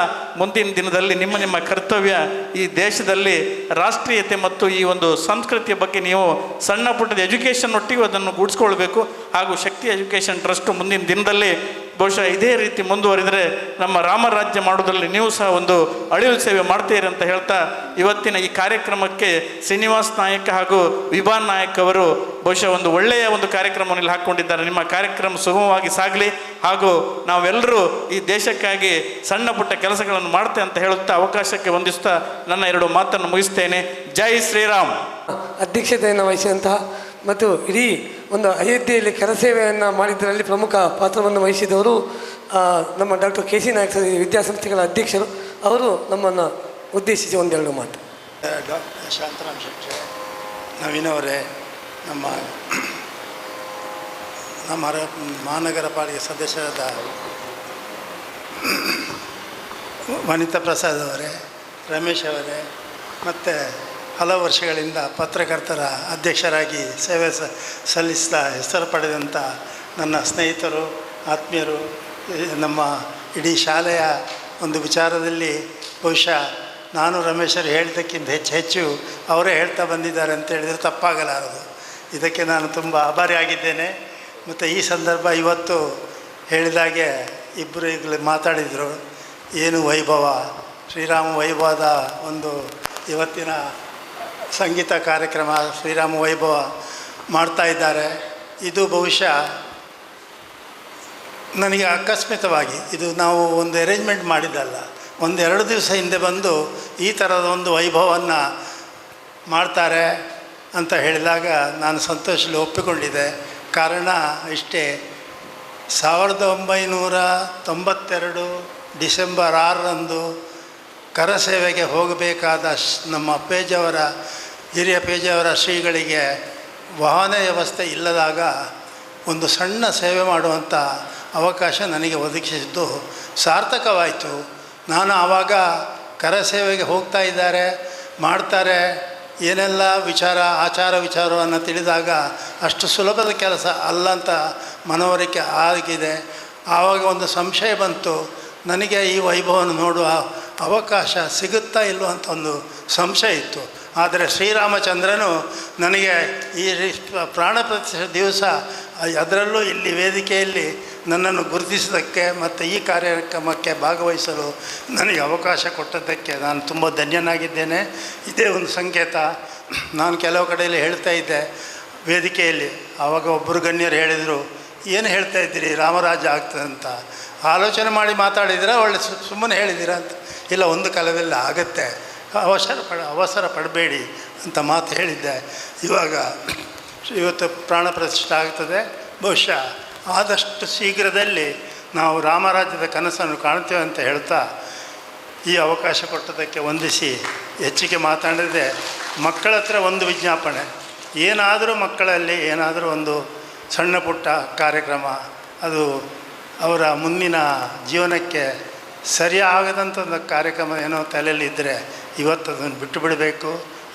ಮುಂದಿನ ದಿನದಲ್ಲಿ ನಿಮ್ಮ ನಿಮ್ಮ ಕರ್ತವ್ಯ ಈ ದೇಶದಲ್ಲಿ ರಾಷ್ಟ್ರೀಯತೆ ಮತ್ತು ಈ ಒಂದು ಸಂಸ್ಕೃತಿಯ ಬಗ್ಗೆ ನೀವು ಸಣ್ಣ ಪುಟ್ಟದ ಎಜುಕೇಷನ್ ಒಟ್ಟಿಗೆ ಅದನ್ನು ಗೂಡಿಸ್ಕೊಳ್ಬೇಕು. ಹಾಗೂ ಶಕ್ತಿ ಎಜುಕೇಷನ್ ಟ್ರಸ್ಟ್ ಮುಂದಿನ ದಿನದಲ್ಲಿ ಬಹುಶಃ ಇದೇ ರೀತಿ ಮುಂದುವರಿದರೆ ನಮ್ಮ ರಾಮರಾಜ್ಯ ಮಾಡೋದರಲ್ಲಿ ನೀವು ಸಹ ಒಂದು ಅಳಿಲು ಸೇವೆ ಮಾಡ್ತೀರಿ ಅಂತ ಹೇಳ್ತಾ, ಇವತ್ತಿನ ಈ ಕಾರ್ಯಕ್ರಮಕ್ಕೆ ಶ್ರೀನಿವಾಸ್ ನಾಯಕ್ ಹಾಗೂ ವಿಭಾನ್ ನಾಯಕ್ ಅವರು ಬಹುಶಃ ಒಂದು ಒಳ್ಳೆಯ ಒಂದು ಕಾರ್ಯಕ್ರಮವನ್ನು ಹಾಕ್ಕೊಂಡಿದ್ದಾರೆ. ನಿಮ್ಮ ಕಾರ್ಯಕ್ರಮ ಸುಗಮವಾಗಿ ಸಾಗಲಿ ಹಾಗೂ ನಾವೆಲ್ಲರೂ ಈ ದೇಶಕ್ಕಾಗಿ ಸಣ್ಣ ಪುಟ್ಟ ಕೆಲಸಗಳನ್ನು ಮಾಡ್ತೇವೆ ಅಂತ ಹೇಳುತ್ತಾ ಅವಕಾಶಕ್ಕೆ ವಂದಿಸ್ತಾ ನನ್ನ 2 ಮಾತನ್ನು ಮುಗಿಸ್ತೇನೆ. ಜೈ ಶ್ರೀರಾಮ್. ಅಧ್ಯಕ್ಷತೆಯನ್ನು ವಹಿಸಿದಂತಹ ಮತ್ತು ಇಡೀ ಒಂದು ಅಯೋಧ್ಯೆಯಲ್ಲಿ ಕರಸೇವೆಯನ್ನು ಮಾಡಿದ್ದರಲ್ಲಿ ಪ್ರಮುಖ ಪಾತ್ರವನ್ನು ವಹಿಸಿದವರು ನಮ್ಮ ಡಾಕ್ಟರ್ ಕೆ ಸಿ ನಾಯಕ್ ವಿದ್ಯಾಸಂಸ್ಥೆಗಳ ಅಧ್ಯಕ್ಷರು. ಅವರು ನಮ್ಮನ್ನು ಉದ್ದೇಶಿಸಿ 1-2 ಮಾತು. ಡಾಕ್ಟರ್ ಶಾಂತರಾಮ್ ಶೆಟ್ಟಿ, ನವೀನವರೇ, ನಮ್ಮ ಮಹಾನಗರ ಪಾಲಿಕೆ ಸದಸ್ಯರಾದ ವನಿತಾ ಪ್ರಸಾದ್ ಅವರೇ, ರಮೇಶ್ ಅವರೇ, ಮತ್ತು ಹಲವು ವರ್ಷಗಳಿಂದ ಪತ್ರಕರ್ತರ ಅಧ್ಯಕ್ಷರಾಗಿ ಸೇವೆ ಸಲ್ಲಿಸ್ತಾ ಹೆಸರು ಪಡೆದಂಥ ನನ್ನ ಸ್ನೇಹಿತರು, ಆತ್ಮೀಯರು, ನಮ್ಮ ಇಡೀ ಶಾಲೆಯ ಒಂದು ವಿಚಾರದಲ್ಲಿ ಬಹುಶಃ ನಾನು ರಮೇಶರು ಹೇಳಿದ್ದಕ್ಕಿಂತ ಹೆಚ್ಚು ಅವರೇ ಹೇಳ್ತಾ ಬಂದಿದ್ದಾರೆ ಅಂತ ಹೇಳಿದರೆ ತಪ್ಪಾಗಲಾರದು. ಇದಕ್ಕೆ ನಾನು ತುಂಬ ಆಭಾರಿಯಾಗಿದ್ದೇನೆ. ಮತ್ತು ಈ ಸಂದರ್ಭ ಇವತ್ತು ಹೇಳಿದಾಗೆ ಇಬ್ಬರು ಈಗಲೇ ಮಾತಾಡಿದರು, ಏನು ವೈಭವ, ಶ್ರೀರಾಮ ವೈಭವದ ಒಂದು ಇವತ್ತಿನ ಸಂಗೀತ ಕಾರ್ಯಕ್ರಮ ಶ್ರೀರಾಮ ವೈಭವ ಮಾಡ್ತಾ ಇದ್ದಾರೆ. ಇದು ಬಹುಶಃ ನನಗೆ ಆಕಸ್ಮಿಕವಾಗಿ, ಇದು ನಾವು ಒಂದು ಅರೇಂಜ್ಮೆಂಟ್ ಮಾಡಿದ್ದಲ್ಲ, 1-2 ದಿವಸ ಹಿಂದೆ ಬಂದು ಈ ಥರದ ಒಂದು ವೈಭವವನ್ನು ಮಾಡ್ತಾರೆ ಅಂತ ಹೇಳಿದಾಗ ನಾನು ಸಂತೋಷದಲ್ಲಿ ಒಪ್ಪಿಕೊಂಡಿದ್ದೆ. ಕಾರಣ ಇಷ್ಟೇ, 1992 ಡಿಸೆಂಬರ್ 6ರಂದು ಕರಸೇವೆಗೆ ಹೋಗಬೇಕಾದ ನಮ್ಮ ಪೇಜಾವರ ಹಿರಿಯ ಪೇಜಾವರ ಶ್ರೀಗಳಿಗೆ ವಾಹನ ವ್ಯವಸ್ಥೆ ಇಲ್ಲದಾಗ ಒಂದು ಸಣ್ಣ ಸೇವೆ ಮಾಡುವಂಥ ಅವಕಾಶ ನನಗೆ ಒದಗಿಸಿದ್ದು ಸಾರ್ಥಕವಾಯಿತು. ನಾನು ಆವಾಗ ಕರಸೇವೆಗೆ ಹೋಗ್ತಾ ಇದ್ದಾರೆ, ಮಾಡ್ತಾರೆ, ಏನೆಲ್ಲ ಆಚಾರ ವಿಚಾರವನ್ನು ತಿಳಿದಾಗ ಅಷ್ಟು ಸುಲಭದ ಕೆಲಸ ಅಲ್ಲ ಅಂತ ಮನವರಿಕೆ ಆಗಿದೆ. ಆವಾಗ ಒಂದು ಸಂಶಯ ಬಂತು, ನನಗೆ ಈ ವೈಭವವನ್ನು ನೋಡುವ ಅವಕಾಶ ಸಿಗುತ್ತಾ ಇಲ್ಲೋ ಅಂತ ಒಂದು ಸಂಶಯ ಇತ್ತು. ಆದರೆ ಶ್ರೀರಾಮಚಂದ್ರನು ನನಗೆ ಈ ಪ್ರಾಣ ಪ್ರತಿಷ್ಠೆ ದಿವಸ ಅದರಲ್ಲೂ ಇಲ್ಲಿ ವೇದಿಕೆಯಲ್ಲಿ ನನ್ನನ್ನು ಗುರುತಿಸಿದ್ದಕ್ಕೆ ಮತ್ತು ಈ ಕಾರ್ಯಕ್ರಮಕ್ಕೆ ಭಾಗವಹಿಸಲು ನನಗೆ ಅವಕಾಶ ಕೊಟ್ಟದ್ದಕ್ಕೆ ನಾನು ತುಂಬ ಧನ್ಯನಾಗಿದ್ದೇನೆ. ಇದೇ ಒಂದು ಸಂಕೇತ. ನಾನು ಕೆಲವು ಕಡೆಯಲ್ಲಿ ಹೇಳ್ತಾ ಇದ್ದೆ ವೇದಿಕೆಯಲ್ಲಿ, ಆವಾಗ ಒಬ್ಬರು ಗಣ್ಯರು ಹೇಳಿದರು, ಏನು ಹೇಳ್ತಾ ಇದ್ದೀರಿ ರಾಮರಾಜ್ಯ ಆಗ್ತದೆ ಅಂತ, ಆಲೋಚನೆ ಮಾಡಿ ಮಾತಾಡಿದ್ದೀರಾ ಒಳ್ಳೆ ಸುಮ್ಮನೆ ಹೇಳಿದ್ದೀರಾ ಅಂತ. ಇಲ್ಲ, ಒಂದು ಕಾಲದಲ್ಲಿ ಆಗತ್ತೆ, ಅವಸರ ಪಡಬೇಡಿ ಅಂತ ಮಾತು ಹೇಳಿದ್ದೆ. ಇವಾಗ ಇವತ್ತು ಪ್ರಾಣ ಪ್ರತಿಷ್ಠೆ ಆಗ್ತದೆ. ಬಹುಶಃ ಆದಷ್ಟು ಶೀಘ್ರದಲ್ಲಿ ನಾವು ರಾಮರಾಜ್ಯದ ಕನಸನ್ನು ಕಾಣ್ತೇವೆ ಅಂತ ಹೇಳ್ತಾ ಈ ಅವಕಾಶ ಕೊಟ್ಟದಕ್ಕೆ ವಂದಿಸಿ ಹೆಚ್ಚಿಗೆ ಮಾತಾಡಿದೆ. ಮಕ್ಕಳ ಹತ್ರ ಒಂದು ವಿಜ್ಞಾಪನೆ, ಏನಾದರೂ ಮಕ್ಕಳಲ್ಲಿ ಏನಾದರೂ ಒಂದು ಸಣ್ಣ ಪುಟ್ಟ ಕಾರ್ಯಕ್ರಮ ಅದು ಅವರ ಮುಂದಿನ ಜೀವನಕ್ಕೆ ಸರಿಯಾಗದಂಥ ಒಂದು ಕಾರ್ಯಕ್ರಮ ಏನೋ ತಲೆಯಲ್ಲಿ ಇದ್ದರೆ ಇವತ್ತು ಅದನ್ನು ಬಿಟ್ಟು ಬಿಡಬೇಕು.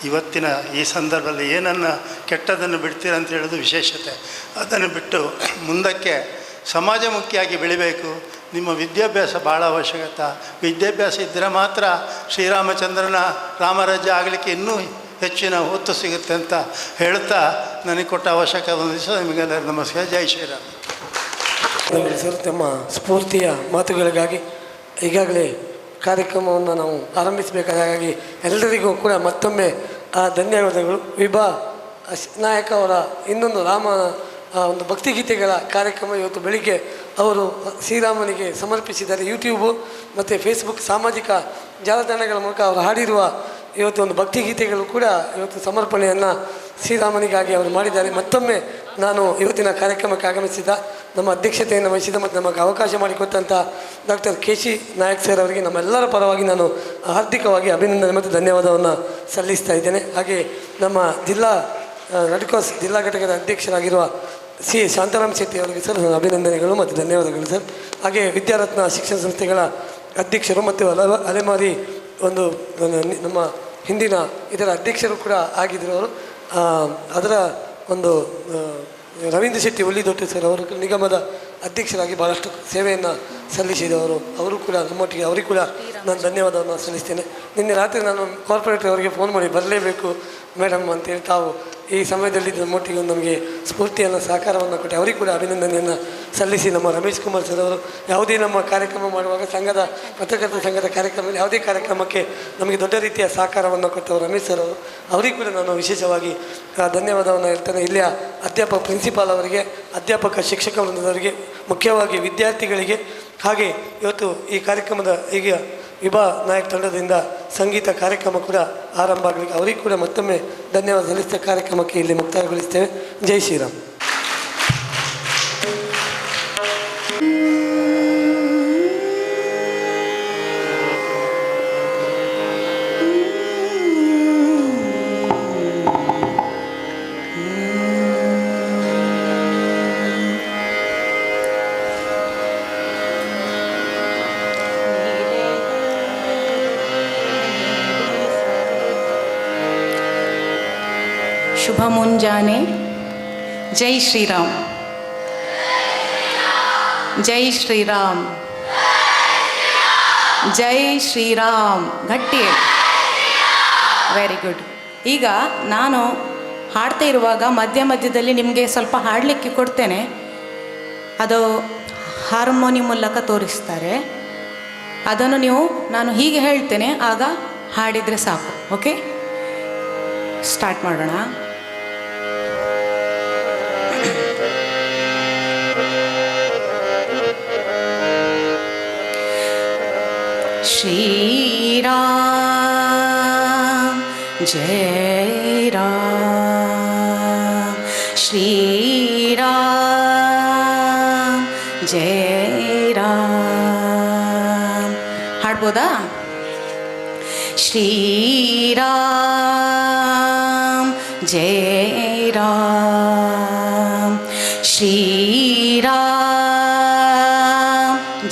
ಇವತ್ತಿನ ಈ ಸಂದರ್ಭದಲ್ಲಿ ಏನನ್ನು ಕೆಟ್ಟದನ್ನು ಬಿಡ್ತೀರ ಅಂತ ಹೇಳೋದು ವಿಶೇಷತೆ. ಅದನ್ನು ಬಿಟ್ಟು ಮುಂದಕ್ಕೆ ಸಮಾಜಮುಖಿಯಾಗಿ ಬೆಳಿಬೇಕು. ನಿಮ್ಮ ವಿದ್ಯಾಭ್ಯಾಸ ಭಾಳ ಅವಶ್ಯಕತೆ. ವಿದ್ಯಾಭ್ಯಾಸ ಇದ್ದರೆ ಮಾತ್ರ ಶ್ರೀರಾಮಚಂದ್ರನ ರಾಮರಾಜ್ಯ ಆಗಲಿಕ್ಕೆ ಇನ್ನೂ ಹೆಚ್ಚಿನ ಒತ್ತು ಸಿಗುತ್ತೆ ಅಂತ ಹೇಳ್ತಾ ನನಗೆ ಕೊಟ್ಟ ಅವಶ್ಯಕ ಒಂದು ದಿವಸ ನಿಮಗೆಲ್ಲರೂ ನಮಸ್ಕಾರ. ಜೈ ಶ್ರೀರಾಮ್. ಸರ್, ತಮ್ಮ ಸ್ಫೂರ್ತಿಯ ಮಾತುಗಳಿಗಾಗಿ ಈಗಾಗಲೇ ಕಾರ್ಯಕ್ರಮವನ್ನು ನಾವು ಆರಂಭಿಸಬೇಕಾಗಿ ಎಲ್ಲರಿಗೂ ಕೂಡ ಮತ್ತೊಮ್ಮೆ ಧನ್ಯವಾದಗಳು. ವಿಭಾ ನಾಯಕ ಅವರ ಇನ್ನೊಂದು ಒಂದು ಭಕ್ತಿಗೀತೆಗಳ ಕಾರ್ಯಕ್ರಮ ಇವತ್ತು ಬೆಳಿಗ್ಗೆ ಅವರು ಶ್ರೀರಾಮನಿಗೆ ಸಮರ್ಪಿಸಿದ್ದಾರೆ. ಯೂಟ್ಯೂಬು ಮತ್ತು ಫೇಸ್ಬುಕ್ ಸಾಮಾಜಿಕ ಜಾಲತಾಣಗಳ ಮೂಲಕ ಅವರು ಹಾಡಿರುವ ಇವತ್ತು ಒಂದು ಭಕ್ತಿಗೀತೆಗಳು ಕೂಡ ಇವತ್ತು ಸಮರ್ಪಣೆಯನ್ನು ಶ್ರೀರಾಮನಿಗಾಗಿ ಅವರು ಮಾಡಿದ್ದಾರೆ. ಮತ್ತೊಮ್ಮೆ ನಾನು ಇವತ್ತಿನ ಕಾರ್ಯಕ್ರಮಕ್ಕೆ ಆಗಮಿಸಿದ ನಮ್ಮ ಅಧ್ಯಕ್ಷತೆಯನ್ನು ವಹಿಸಿದ ಮತ್ತು ನಮಗೆ ಅವಕಾಶ ಮಾಡಿಕೊಟ್ಟಂಥ ಡಾಕ್ಟರ್ KC ನಾಯಕ್ ಸರ್ ಅವರಿಗೆ ನಮ್ಮೆಲ್ಲರ ಪರವಾಗಿ ನಾನು ಹಾರ್ದಿಕವಾಗಿ ಅಭಿನಂದನೆ ಮತ್ತು ಧನ್ಯವಾದವನ್ನು ಸಲ್ಲಿಸ್ತಾ ಇದ್ದೇನೆ. ಹಾಗೆ ನಮ್ಮ ನಡ್ಕೋಸ್ ಜಿಲ್ಲಾ ಘಟಕದ ಅಧ್ಯಕ್ಷರಾಗಿರುವ ಶಾಂತಾರಾಮ್ ಶೆಟ್ಟಿ ಅವರಿಗೆ ಸರ್ ಅಭಿನಂದನೆಗಳು ಮತ್ತು ಧನ್ಯವಾದಗಳು ಸರ್. ಹಾಗೆ ವಿದ್ಯಾರತ್ನ ಶಿಕ್ಷಣ ಸಂಸ್ಥೆಗಳ ಅಧ್ಯಕ್ಷರು ಮತ್ತು ಅಲೆಮಾರಿ ಒಂದು ನಮ್ಮ ಹಿಂದಿನ ಇದರ ಅಧ್ಯಕ್ಷರು ಕೂಡ ಆಗಿದ್ದರು ಅವರು. ಅದರ ಒಂದು ರವೀಂದ್ರ ಶೆಟ್ಟಿ ಹುಲ್ಲಿದೊಟ್ಟೆ ಸರ್ ಅವರು ನಿಗಮದ ಅಧ್ಯಕ್ಷರಾಗಿ ಭಾಳಷ್ಟು ಸೇವೆಯನ್ನು ಸಲ್ಲಿಸಿದವರು. ಅವರು ಕೂಡ ನಮ್ಮೊಟ್ಟಿಗೆ ಅವರಿಗೆ ಕೂಡ ನಾನು ಧನ್ಯವಾದವನ್ನು ಸಲ್ಲಿಸ್ತೇನೆ. ನಿನ್ನೆ ರಾತ್ರಿ ನಾನು ಕಾರ್ಪೊರೇಟರ್ ಅವರಿಗೆ ಫೋನ್ ಮಾಡಿ ಬರಲೇಬೇಕು ಮೇಡಮ್ ಅಂತೇಳಿ ತಾವು ಈ ಸಮಯದಲ್ಲಿ ನಮ್ಮೊಟ್ಟಿಗೆ ನಮಗೆ ಸ್ಫೂರ್ತಿಯನ್ನು ಸಹಕಾರವನ್ನು ಕೊಟ್ಟು ಅವರಿಗೆ ಕೂಡ ಅಭಿನಂದನೆಯನ್ನು ಸಲ್ಲಿಸಿ, ನಮ್ಮ ರಮೇಶ್ ಕುಮಾರ್ ಸರ್ ಅವರು ಯಾವುದೇ ನಮ್ಮ ಕಾರ್ಯಕ್ರಮ ಮಾಡುವಾಗ ಪತ್ರಕರ್ತರ ಸಂಘದ ಕಾರ್ಯಕ್ರಮದಲ್ಲಿ ಯಾವುದೇ ಕಾರ್ಯಕ್ರಮಕ್ಕೆ ನಮಗೆ ದೊಡ್ಡ ರೀತಿಯ ಸಹಕಾರವನ್ನು ಕೊಟ್ಟವರು ರಮೇಶ್ ಸರ್ ಅವರು, ಅವರಿಗೂ ಕೂಡ ನಾನು ವಿಶೇಷವಾಗಿ ಧನ್ಯವಾದವನ್ನು ಹೇಳ್ತೇನೆ. ಇಲ್ಲಿಯ ಅಧ್ಯಾಪಕ ಪ್ರಿನ್ಸಿಪಾಲ್ ಅವರಿಗೆ, ಅಧ್ಯಾಪಕ ಶಿಕ್ಷಕ ವೃಂದದವರಿಗೆ, ಮುಖ್ಯವಾಗಿ ವಿದ್ಯಾರ್ಥಿಗಳಿಗೆ, ಹಾಗೆ ಇವತ್ತು ಈ ಕಾರ್ಯಕ್ರಮದ ಈಗ ವಿಭಾ ನಾಯಕ್ ತಂಡದಿಂದ ಸಂಗೀತ ಕಾರ್ಯಕ್ರಮ ಕೂಡ ಆರಂಭ ಆಗಲಿಕ್ಕೆ ಅವರಿಗೂ ಕೂಡ ಮತ್ತೊಮ್ಮೆ ಧನ್ಯವಾದ ಸಲ್ಲಿಸಿದ ಕಾರ್ಯಕ್ರಮಕ್ಕೆ ಇಲ್ಲಿ ಮುಕ್ತಾಯಗೊಳಿಸ್ತೇವೆ. ಜೈ ಶ್ರೀರಾಮ್. ಶುಭ ಮುಂಜಾನೆ. ಜೈ ಶ್ರೀರಾಮ್. ಜೈ ಶ್ರೀರಾಮ್. ಜೈ ಶ್ರೀರಾಮ್. ಗಟ್ಟಿ. Very good. ಈಗ ನಾನು ಹಾಡ್ತಾ ಇರುವಾಗ ಮಧ್ಯದಲ್ಲಿ ನಿಮಗೆ ಸ್ವಲ್ಪ ಹಾಡಲಿಕ್ಕೆ ಕೊಡ್ತೇನೆ. ಅದು ಹಾರ್ಮೋನಿಯಂ ಮೂಲಕ ತೋರಿಸ್ತಾರೆ. ಅದನ್ನು ನಾನು ಹೀಗೆ ಹೇಳ್ತೇನೆ, ಆಗ ಹಾಡಿದರೆ ಸಾಕು. ಓಕೆ, ಸ್ಟಾರ್ಟ್ ಮಾಡೋಣ. श्रीराम जय राम. श्रीराम जय राम. ಹಾಡ್ಬೋದಾ? श्रीराम जय राम. श्रीराम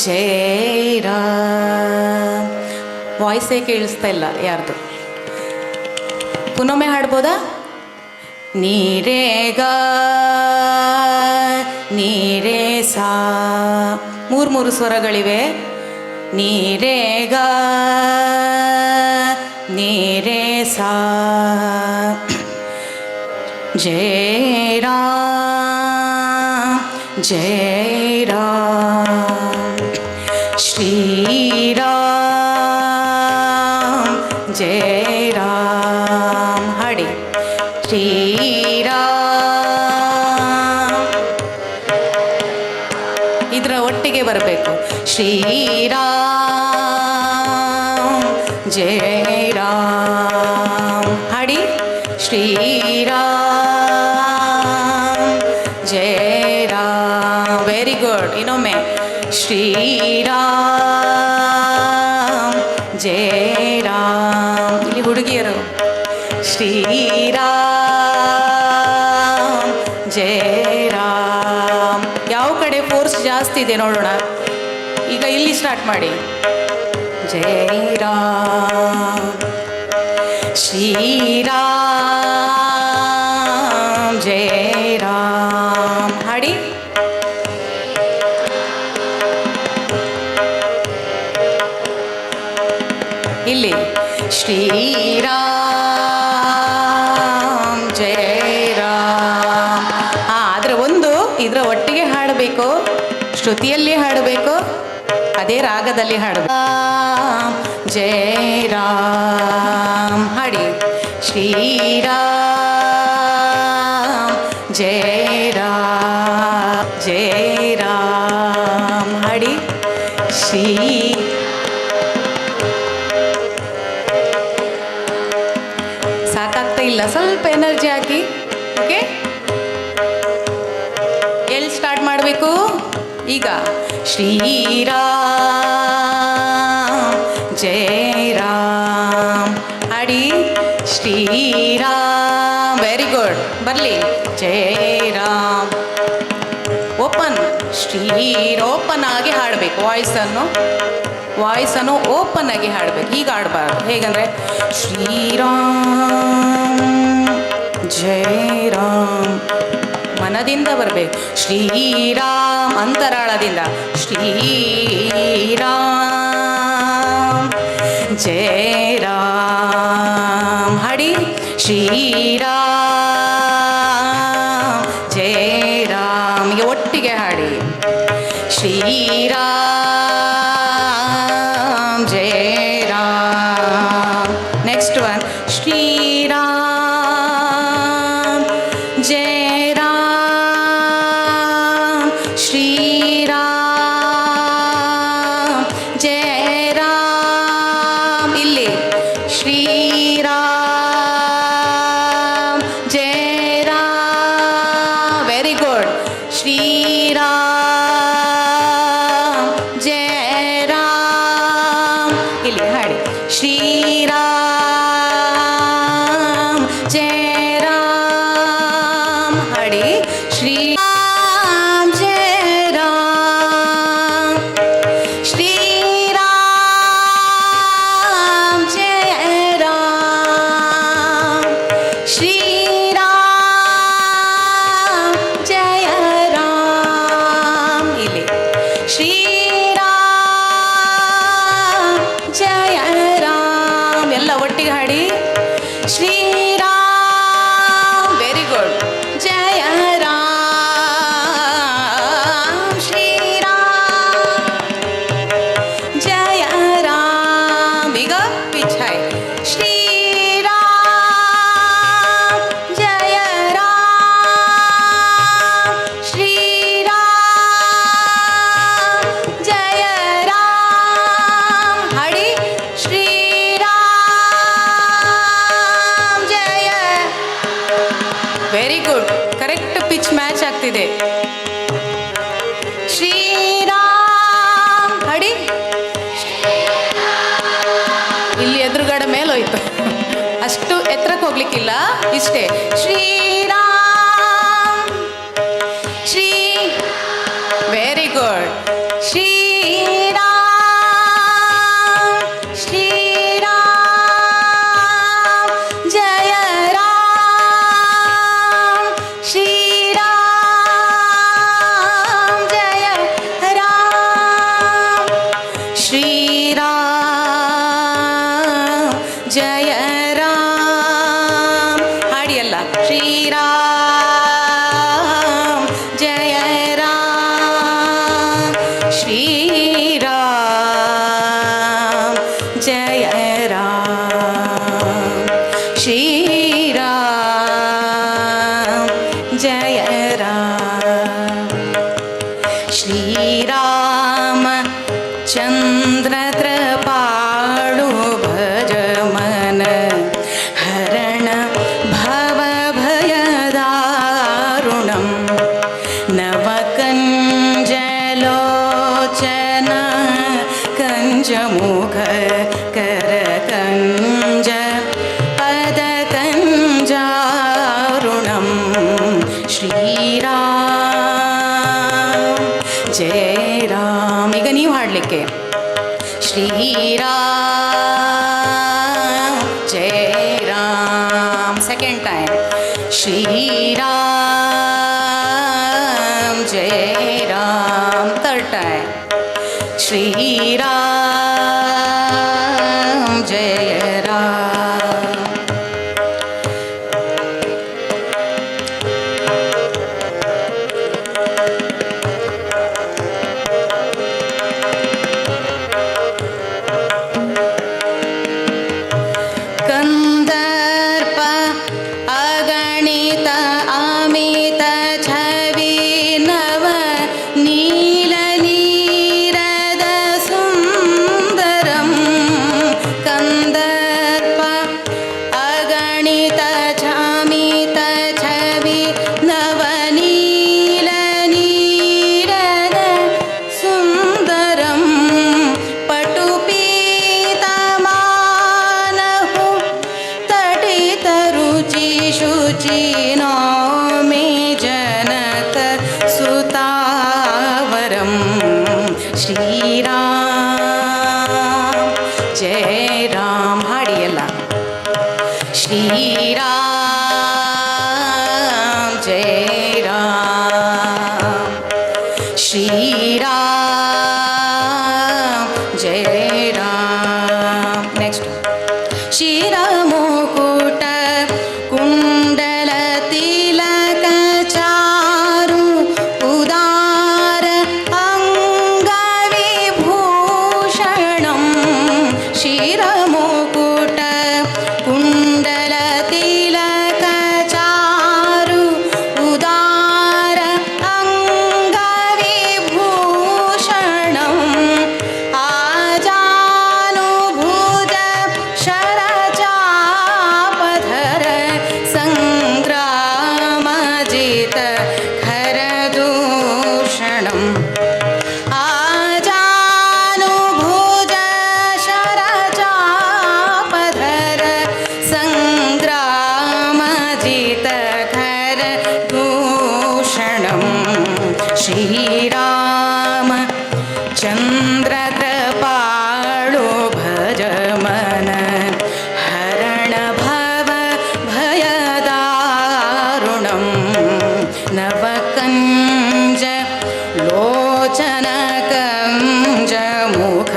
जय राम. ವಾಯ್ಸೇ ಕೇಳಿಸ್ತಾ ಇಲ್ಲ ಯಾರ್ದು. ಪುನೊಮ್ಮೆ ಹಾಡ್ಬೋದಾ? ನೀರೇಗ ನೀರೇ ಸಾ, ಮೂರು ಸ್ವರಗಳಿವೆ. ನೀರೇಗ ನೀರೇ ಸಾ. ಜಯ ರಾಮ जय राम श्री राम जय राम हाಡಿ श्री राम ಇದರ ಒಟ್ಟಿಗೆ ಬರಬೇಕು श्री राम जय राम हाಡಿ श्री राम जय राम वेरी गुड ಇನ್ನೊಮ್ಮೆ श्री राम जय राम ಇಲ್ಲಿ ಹುಡುಗಿಯರು श्री राम जय राम ಯಾವ ಕಡೆ ಫೋರ್ಸ್ ಜಾಸ್ತಿ ಇದೆ ನೋಡೋಣ ಈಗ ಇಲ್ಲಿ ಸ್ಟಾರ್ಟ್ ಮಾಡಿ जय राम श्री राम जय राम हाಡಿ ಇಲ್ಲಿ श्री राम जय राम ಆದರೆ ಒಂದು ಇದರ ಒಟ್ಟಿಗೆ ಹಾಡಬೇಕು ಶ್ರುತಿಯಲ್ಲಿ ಹಾಡಬೇಕು ಅದೇ ರಾಗದಲ್ಲಿ ಹಾಡಬೇಕು जय राम हाಡಿ श्री राम जय राम हाಡಿ श्री ಸಾಕಾಗ್ತಾ ಇಲ್ಲ ಸ್ವಲ್ಪ ಎನರ್ಜಿ ಹಾಕಿ ಓಕೆ ಎಲ್ಲಿ ಸ್ಟಾರ್ಟ್ ಮಾಡಬೇಕು ಈಗ श्री राम जय राम हाಡಿ श्री राम ವೆರಿ ಗುಡ್ ಬರಲಿ जय राम ಓಪನ್ श्री ಓಪನ್ ಆಗಿ ಹಾಡಬೇಕು ವಾಯ್ಸನ್ನು ಓಪನ್ ಆಗಿ ಹಾಡಬೇಕು ಈಗ ಹಾಡಬಾರ್ದು ಹೇಗಂದರೆ ಶ್ರೀರಾಮ್ ಜಯ ರಾಮ್ ಮನದಿಂದ ಬರಬೇಕು ಶ್ರೀರಾಮ್ ಅಂತರಾಳದಿಂದ ಶ್ರೀರಾಮ್ ಜಯ ರಾಮ್ ಹಾಡಿ ಶ್ರೀರಾಮ್ ಜಯ ರಾಮ್ ಈಗ ಒಟ್ಟಿಗೆ ಹಾಡಿ ಶ್ರೀರಾಮ್ ಜಯ ರಾಮ್ ನೆಕ್ಸ್ಟ್ ಒನ್ ಶ್ರೀರಾಮ್ ಜಯ ರಾಮ್ ಶ್ರೀರಾಮ್ ಜಯ ರಾಮ್ ಇಲ್ಲಿ ಶ್ರೀರಾಮ್ ಜಯ ರಾಮ್ ವೆರಿ ಗುಡ್ ಶ್ರೀರಾಮ್ ಜಯ ರಾಮ್ ಇಲ್ಲಿ ಹಾಡಿ ಶ್ರೀರಾಮ್ ಜಯ ರಾಮ್ ಹಾಡಿ ಶ್ರೀರಾಮ್ ಜಯ ರಾಮ್ ಶ್ರೀರಾಮ್ ಜಯ ರಾಮ್ ಶ್ರೀರಾಮ್ ಜಯ ರಾಮ್ ಇಲ್ಲಿ ಶ್ರೀರಾಮ್ ಜಯ ರಾಮ್ ಎಲ್ಲ ಒಟ್ಟಿಗೆ ಹಾಡಿ ಶ್ರೀರಾಮ್ ವೆರಿ ಗುಡ್ ಜಯ ರಾಮ್ ಶ್ರೀರಾಮ್ ಜಯ ರಾಮ್ ಈಗ ಪಿಚ್ ಹೈ ಶ್ರೀರಾಮ್ ಜಯ ರಾಮ್ ಶ್ರೀರಾಮ್ ಜಯ ರಾಮ್ ಹಾಡಿ ಶ್ರೀರಾಮ್ ಜಯ very good correct pitch match ಆಗ್ತಿದೆ ಶ್ರೀರಾಮ್ ಹಾಡಿ ಇಲ್ಲಿ ಎದುರುಗಡೆ ಮೇಲೋಯ್ತು ಅಷ್ಟು ಎತ್ತರಕ್ಕೆ ಹೋಗ್ಲಿಕ್ಕಿಲ್ಲ ಇಷ್ಟೇ ಶ್ರೀರಾಮ್ ಶ್ರೀ ವೆರಿ ಗುಡ್ ಶ್ರೀರಾಮ್ ಶ್ರೀರಾಮ್ ಜಯ ರಾಮ್ ಶ್ರೀರಾಮ್ ಜಯ ರಾಮ್ ಶ್ರೀರಾಮ್ ಜಯ ರಾಮ್ ಹಾಡಿ ಅಲ್ಲ ಶ್ರೀರಾಮ್ ಜಯ ರಾಮ್ सेकेंड टाइम श्री राम जय राम, थर्ड टाइम श्री राम जय राम। कंदर्प अगणित अमित छवि नव नील नीरद सुंदरम। कंदर्प अगणित अमित छवि नव नील नीरद सुंदरम। पटुपीतमानहु तटित रुचि शुचि नौमि जनक सुतावरम। श्री राम जय राम हाಡಿ ಎಲ್ಲ। श्री राम जय राम, श्री राम जय राम। नेक्स्ट शिरमुकुट कुंडल तिलक चारु उदार अंगविभूषणं। शिरमुकुट कुंडल तिलक चारु उदार अंगविभूषणम्। आजानुभुज शरचापधर संग्रामजित खरदूषणम्। आजानुभुज शरचापधर संग्रामजित खरदूषणम्। श्रीराम चन्द्रकृपाळु भज मन हरण भव भयदारुणं। नवकञ्ज लोचन कञ्ज मुख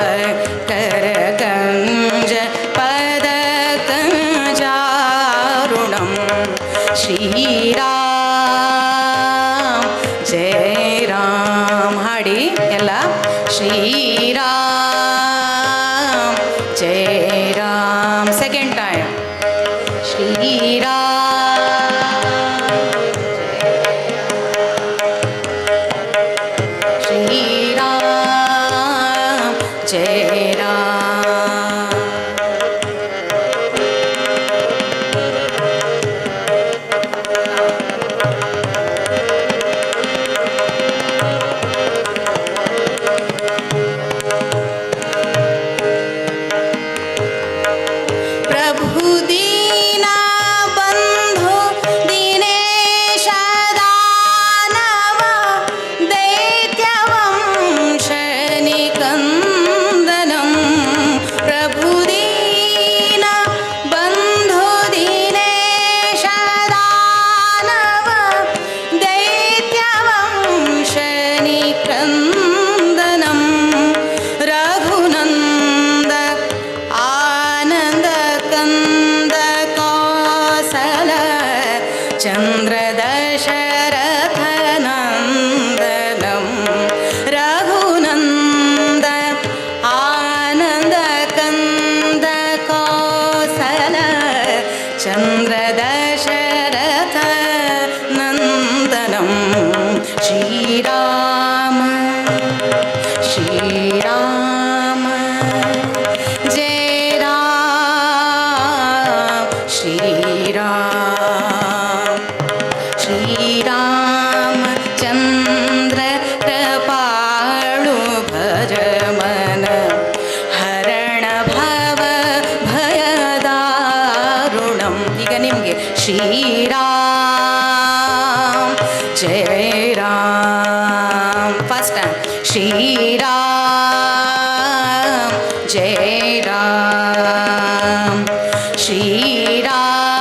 करकञ्ज पदकञ्जारुणं। श्रीराम जय राम हाಡಿ ಎಲ್ಲ। श्रीराम जय राम सेकेंड टाइम श्रीराम श्रीराम जय राम। प्रभु दीना बंधु दिनेश दानव दैत्यवंश निकंदनं। प्रभु दीना बंधु दिनेश दानव दैत्यवंश निकंदनं। रघुनंद आनंद कंद कौशल चंद्र दशरथ नंदनम। रघुनंद आनंद कंद कौशल चंद्र दशरथ नंदनम। श्रीराम श्रीराम जय राम। श्रीराम श्रीराम चंद्र कृपाळु भज मन हरण भव भयदारुणं। ಈಗ ನಿಮಗೆ श्रीराम जय राम फर्स्ट टाइम श्रीराम जय राम श्रीराम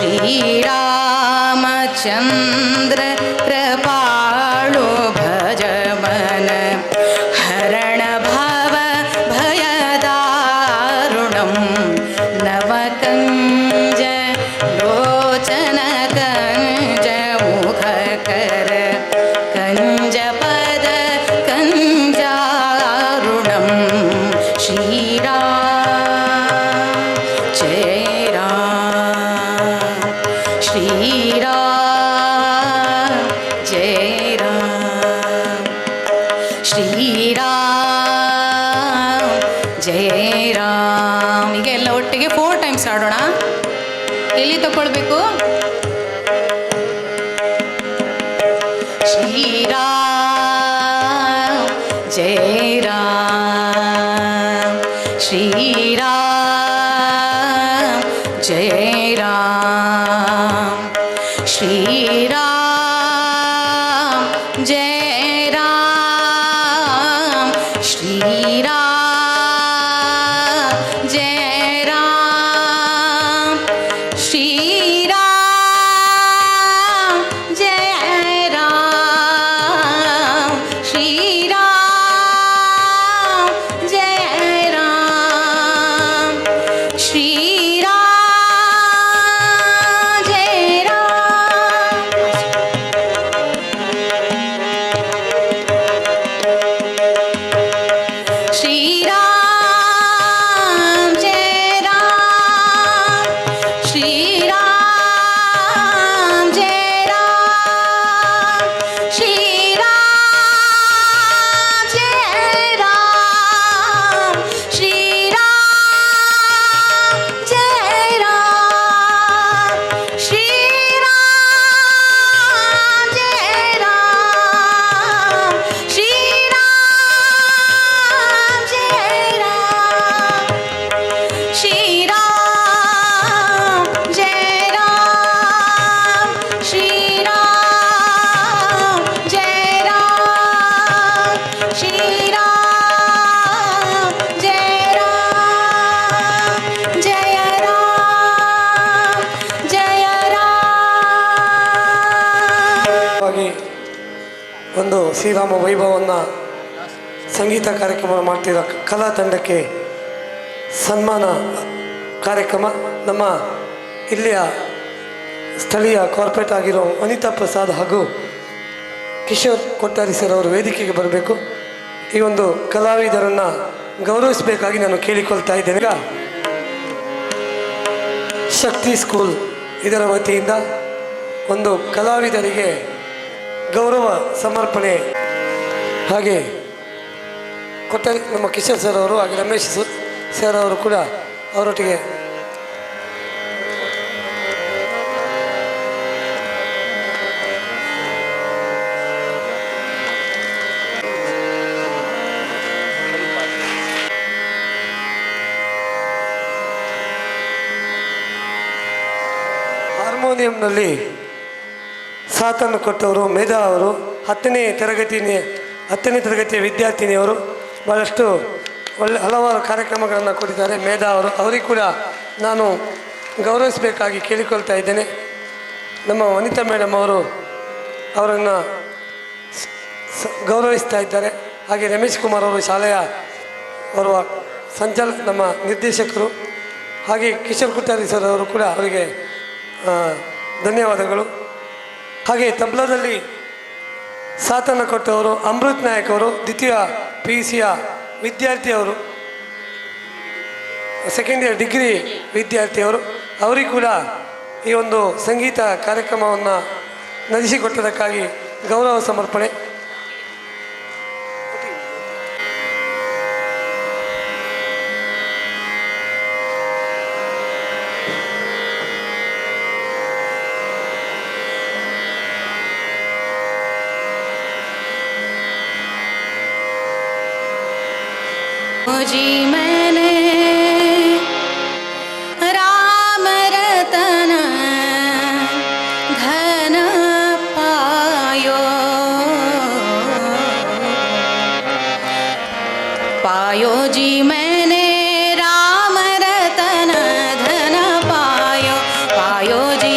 श्रीरामचन्द्र कृपाळु भज मन हरण भव भयदारुणं नवकञ्ज लोचन कञ्ज मुखकर कञ्जपद कञ्जारुणं श्रीराम जय राम श्रीराम जय राम ಶ್ರೀರಾಮ್ ಜಯ ರಾಮ್. ಈಗ ಎಲ್ಲ ಒಟ್ಟಿಗೆ 4 ಟೈಮ್ಸ್ ಆಡೋಣ. ಎಲ್ಲಿ ತಗೊಳ್ಬೇಕು? ಶ್ರೀರಾಮ್ ಜಯ ರಾಮ್ ಶ್ರೀರಾಮ್ ಜಯ ರಾಮ್ ಶ್ರೀರಾಮ್ ಜಯ ರಾಮ್ ಶ್ರೀರಾಮ್ ಜಯ ರಾಮ್ ಶ್ರೀರಾಮ್ ಜಯ ರಾಮ್ ಶ್ರೀರಾಮ್ ಜಯ ರಾಮ್ ಶ್ರೀರಾಮ್ ಜಯ ರಾಮ್ ಶ್ರೀರಾಮ್ ಜಯ ರಾಮ್ ಶ್ರೀರಾಮ್ ಜಯ ರಾಮ್ ಶ್ರೀರಾಮ್ ಜಯ ರಾಮ್ ಶ್ರೀರಾಮ್ ಜಯ ರಾಮ್ ಶ್ರೀರಾಮ್ ಜಯ ರಾಮ್ ಶ್ರೀರಾಮ್ ಜಯ ರಾಮ್ ಶ್ರೀರಾಮ್ ಜಯ ರಾಮ್ ಶ್ರೀರಾಮ್ ಜಯ ರಾಮ್ ಶ್ರೀರಾಮ್ ಜಯ ರಾಮ್ ಜಯ ರಾಮ್ ಜಯ ರಾಮ್. ಹಾಗೆ ಒಂದು ಶ್ರೀರಾಮ ವೈಭವವನ್ನು ಸಂಗೀತ ಕಾರ್ಯಕ್ರಮ ಮಾಡ್ತಿರೋ ಕಲಾ ತಂಡಕ್ಕೆ ಸನ್ಮಾನ ಕಾರ್ಯಕ್ರಮ ನಮ್ಮ ಇಲ್ಲಿಯ ಸ್ಥಳೀಯ ಕಾರ್ಪೊರೇಟ್ ಆಗಿರೋ ವನಿತಾ ಪ್ರಸಾದ್ ಹಾಗೂ ಕಿಶೋರ್ ಕೊಟ್ಟಾರಿ ಸರ್ ಅವರು ವೇದಿಕೆಗೆ ಬರಬೇಕು. ಈ ಒಂದು ಕಲಾವಿದರನ್ನು ಗೌರವಿಸಬೇಕಾಗಿ ನಾನು ಕೇಳಿಕೊಳ್ತಾ ಇದ್ದೇನೆ. ಈಗ ಶಕ್ತಿ ಸ್ಕೂಲ್ ಇದರ ವತಿಯಿಂದ ಒಂದು ಕಲಾವಿದರಿಗೆ ಗೌರವ ಸಮರ್ಪಣೆ ಹಾಗೆ ಕೊಟ್ಟಾರಿ ನಮ್ಮ ಕಿಶೋರ್ ಸರ್ ಅವರು ಹಾಗೆ ರಮೇಶ್ ಸರ್ ಅವರು ಕೂಡ ಅವರೊಟ್ಟಿಗೆ ಹಾರ್ಮೋನಿಯಂನಲ್ಲಿ ಸಾಥನ್ನು ಕೊಟ್ಟವರು ಮೇಧಾ ಅವರು 10ನೇ ತರಗತಿಯ ವಿದ್ಯಾರ್ಥಿನಿಯವರು ಭಾಳಷ್ಟು ಹಲವಾರು ಕಾರ್ಯಕ್ರಮಗಳನ್ನು ಕೊಟ್ಟಿದ್ದಾರೆ. ಮೇಧಾ ಅವರು ಅವರಿಗೆ ಕೂಡ ನಾನು ಗೌರವಿಸಬೇಕಾಗಿ ಕೇಳಿಕೊಳ್ತಾ ಇದ್ದೇನೆ. ನಮ್ಮ ವನಿತಾ ಮೇಡಮ್ ಅವರು ಅವರನ್ನು ಗೌರವಿಸ್ತಾ ಇದ್ದಾರೆ. ಹಾಗೆ ರಮೇಶ್ ಕುಮಾರ್ ಅವರು ಶಾಲೆಯ ಅವರ ನಮ್ಮ ನಿರ್ದೇಶಕರು ಹಾಗೆ ಕಿಶೋರ್ ಕೊಟ್ಟಾರಿ ಸರ್ ಅವರು ಕೂಡ ಅವರಿಗೆ ಧನ್ಯವಾದಗಳು. ಹಾಗೆ ತಬ್ಲಾದಲ್ಲಿ ಸಾಥನ್ನು ಕೊಟ್ಟವರು ಅಮೃತ್ ನಾಯಕ್ ಅವರು ದ್ವಿತೀಯ PUCಯ ವಿದ್ಯಾರ್ಥಿಯವರು, ಸೆಕೆಂಡ್ ಇಯರ್ ಡಿಗ್ರಿ ವಿದ್ಯಾರ್ಥಿಯವರು. ಅವರಿಗೂ ಕೂಡ ಈ ಒಂದು ಸಂಗೀತ ಕಾರ್ಯಕ್ರಮವನ್ನು ನಡೆಸಿಕೊಟ್ಟದಕ್ಕಾಗಿ ಗೌರವ ಸಮರ್ಪಣೆ. जी मैंने राम रतन धन पायो पायो जी मैंने राम रतन धन पायो पायो जी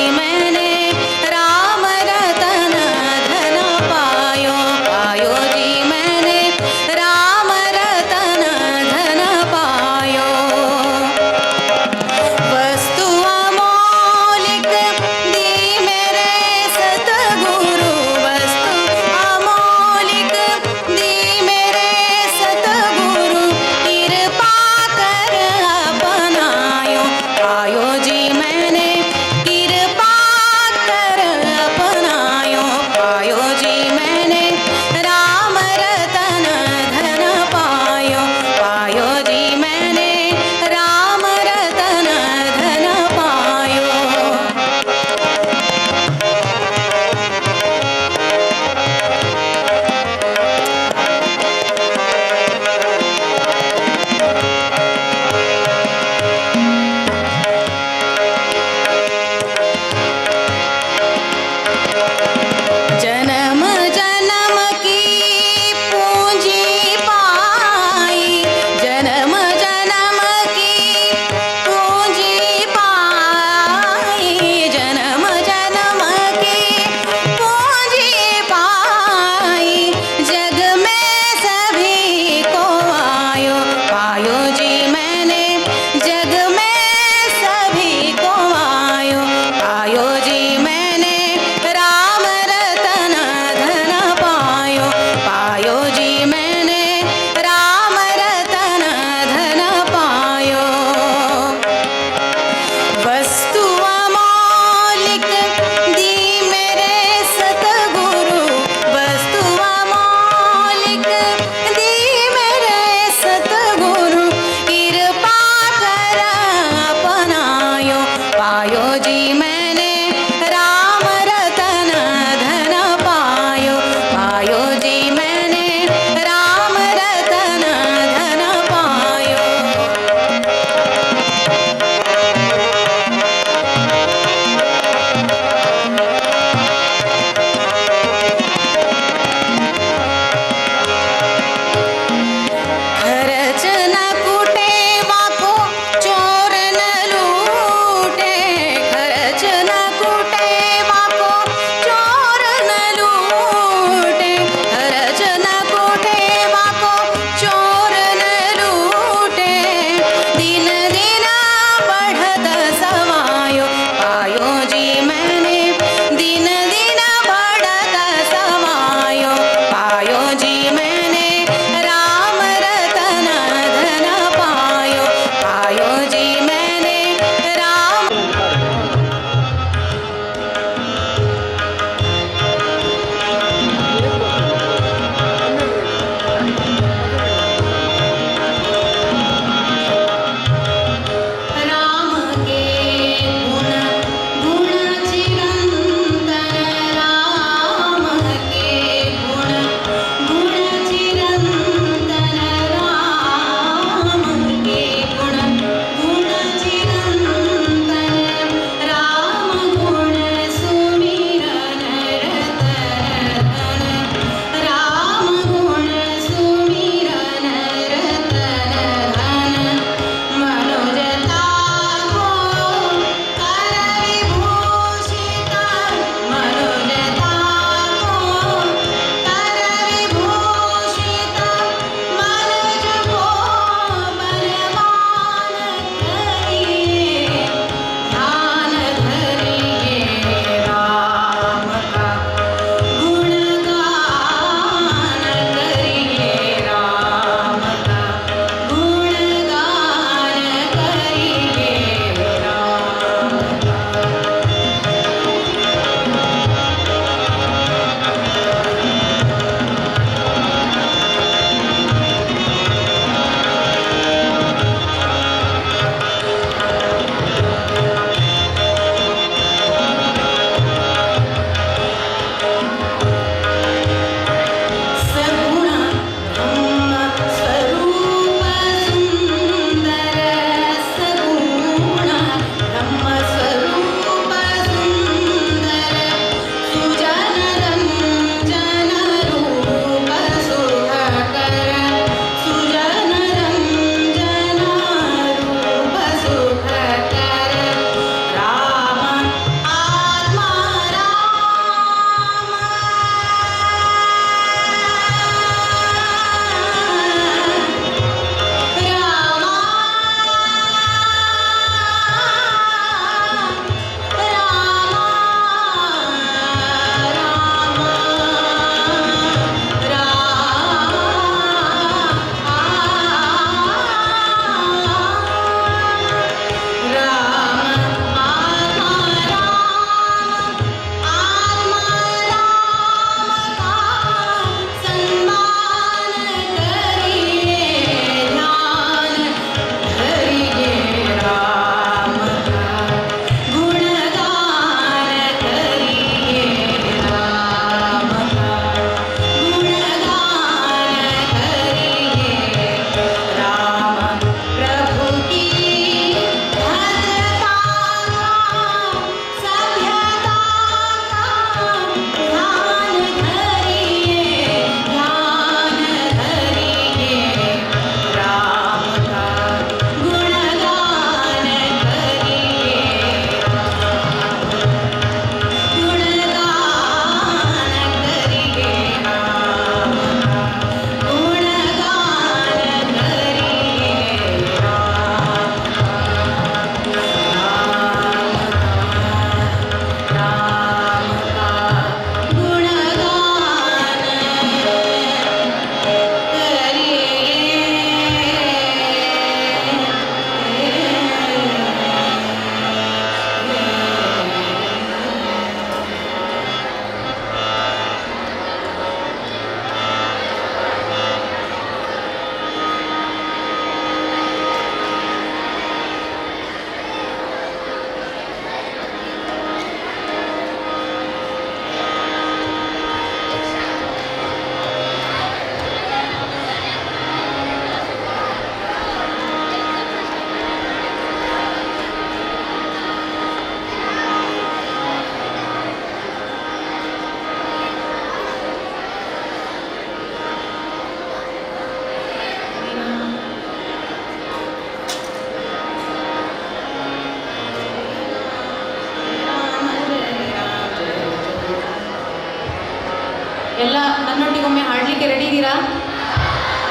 ಎಲ್ಲ ನನ್ನೊಟ್ಟಿಗೊಮ್ಮೆ ಹಾಡಲಿಕ್ಕೆ ರೆಡಿ ಇದ್ದೀರಾ?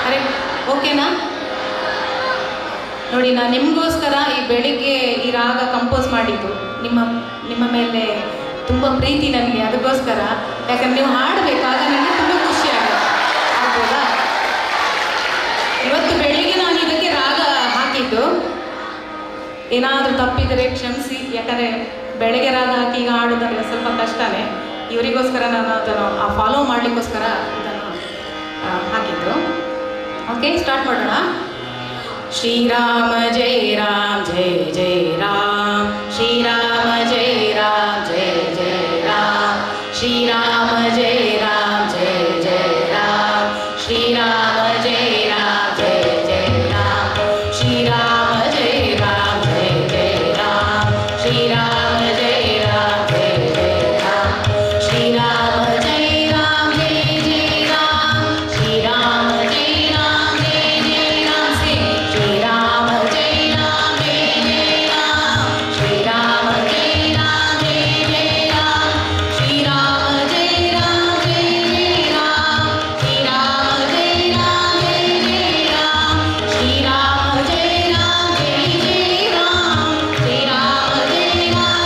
ಕರೆಕ್ಟ್, ಓಕೆನಾ? ನೋಡಿ, ನಾನು ನಿಮಗೋಸ್ಕರ ಈ ಬೆಳಿಗ್ಗೆ ಈ ರಾಗ ಕಂಪೋಸ್ ಮಾಡಿದ್ದು. ನಿಮ್ಮ ಮೇಲೆ ತುಂಬ ಪ್ರೀತಿ ನನಗೆ, ಅದಕ್ಕೋಸ್ಕರ. ಯಾಕಂದ್ರೆ ನೀವು ಹಾಡಬೇಕಾಗ ನನಗೆ ತುಂಬ ಖುಷಿ ಆಗ್ಬೋದಾ? ಇವತ್ತು ಬೆಳಿಗ್ಗೆ ನಾನು ಇದಕ್ಕೆ ರಾಗ ಹಾಕಿದ್ದು. ಏನಾದರೂ ತಪ್ಪಿದರೆ ಕ್ಷಮಿಸಿ, ಯಾಕಂದರೆ ಬೆಳಗ್ಗೆ ರಾಗ ಹಾಕಿ ಈಗ ಹಾಡೋದಂದ್ರೆ ಸ್ವಲ್ಪ ಕಷ್ಟನೇ. ಇವರಿಗೋಸ್ಕರ ನಾನು ಅದನ್ನು ಫಾಲೋ ಮಾಡಲಿಕ್ಕೋಸ್ಕರ ಇದನ್ನು ಹಾಕಿದ್ದು. ಓಕೆ, ಸ್ಟಾರ್ಟ್ ಮಾಡೋಣ. ಶ್ರೀರಾಮ ಜಯ ರಾಮ ಜಯ ಜಯ ರಾಮ, ಶ್ರೀರಾಮ ಜಯ ರಾಮ ಜಯ ಜಯ ರಾಮ, ಶ್ರೀರಾಮ ಜಯ ರಾಮ ಜಯ ಜಯ ರಾಮ, ಶ್ರೀರಾಮ ಜಯ ರಾಮ ಜಯ ಜಯ ರಾಮ, ಶ್ರೀರಾಮ ಜಯ ರಾಮ ಜಯ ಜಯ ರಾಮ, ಶ್ರೀರಾಮ ಜಯ ರಾಮ ಜಯ ಜಯ ರಾಮ, ಶ್ರೀರಾಮ ಜಯ ರಾಮ ಜಯ ಜಯ ರಾಮ, ಶ್ರೀರಾಮ ಜಯ ರಾಮ ಜಯ ಜಯ ರಾಮ, ಶ್ರೀರಾಮ ಜಯ ರಾಮ ಜಯ ಜಯ ರಾಮ, ಶ್ರೀರಾಮ ಜಯ ರಾಮ ಜಯ ಜಯ ರಾಮ, ಶ್ರೀರಾಮ ಜಯ ರಾಮ ಜಯ ಜಯ ರಾಮ, ಶ್ರೀರಾಮ ಜಯ ರಾಮ ಜಯ ಜಯ ರಾಮ, ಶ್ರೀರಾಮ ಜಯ ರಾಮ ಜಯ ಜಯ ರಾಮ, ಶ್ರೀರಾಮ ಜಯ ರಾಮ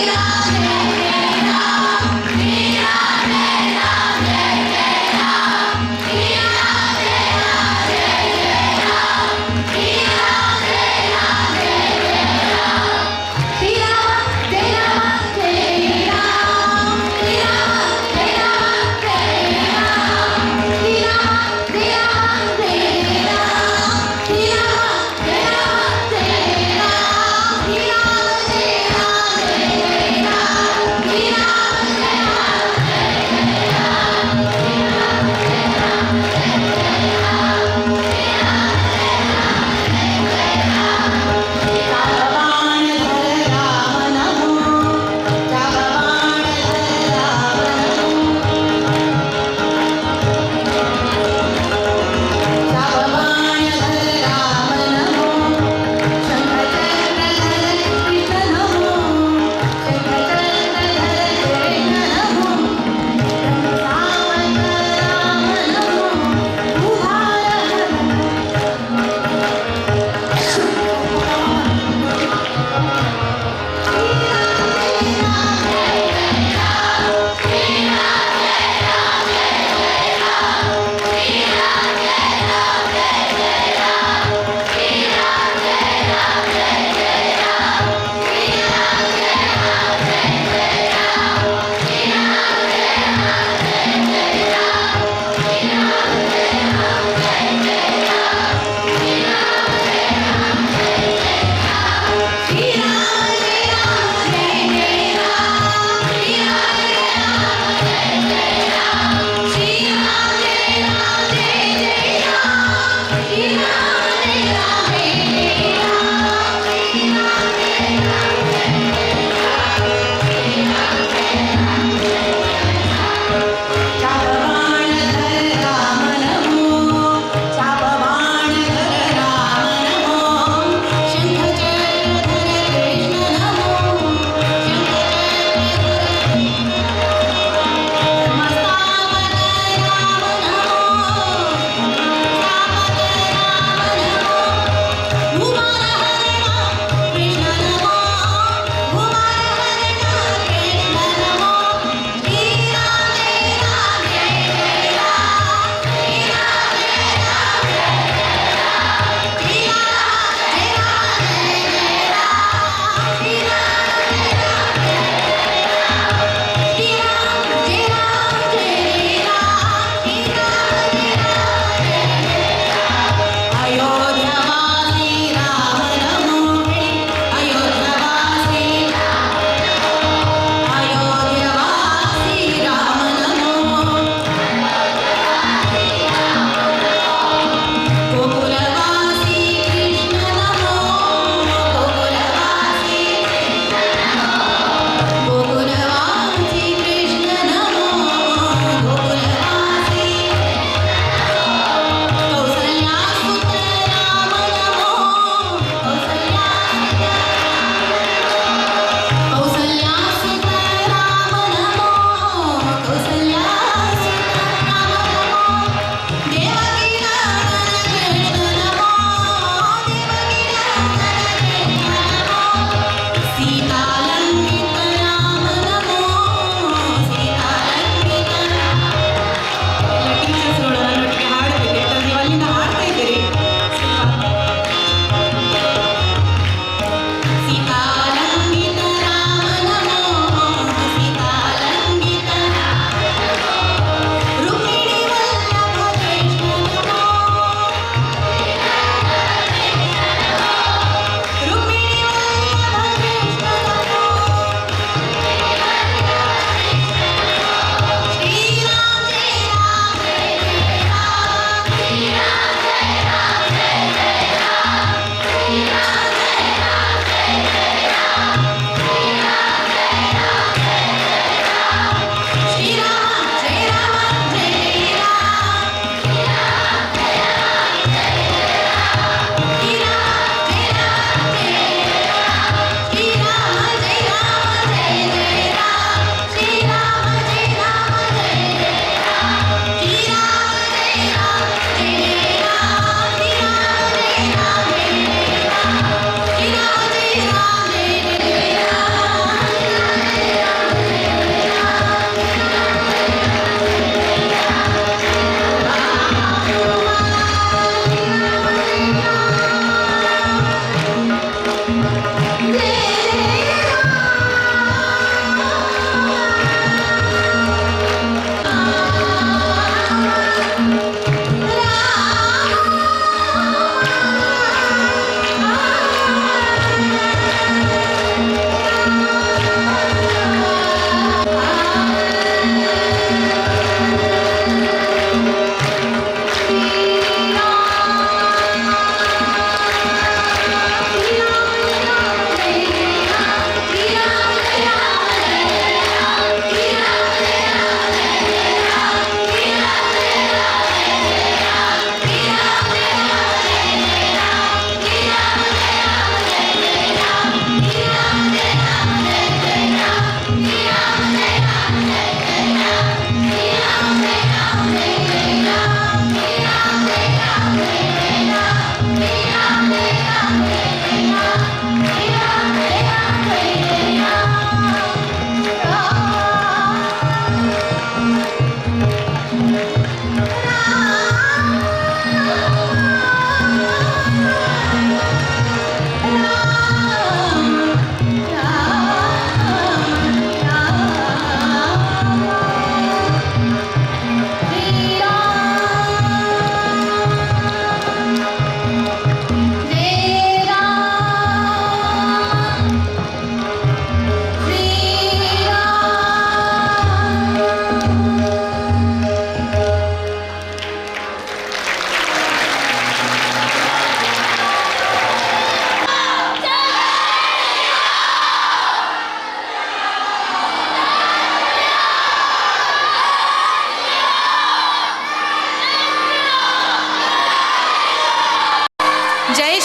Jai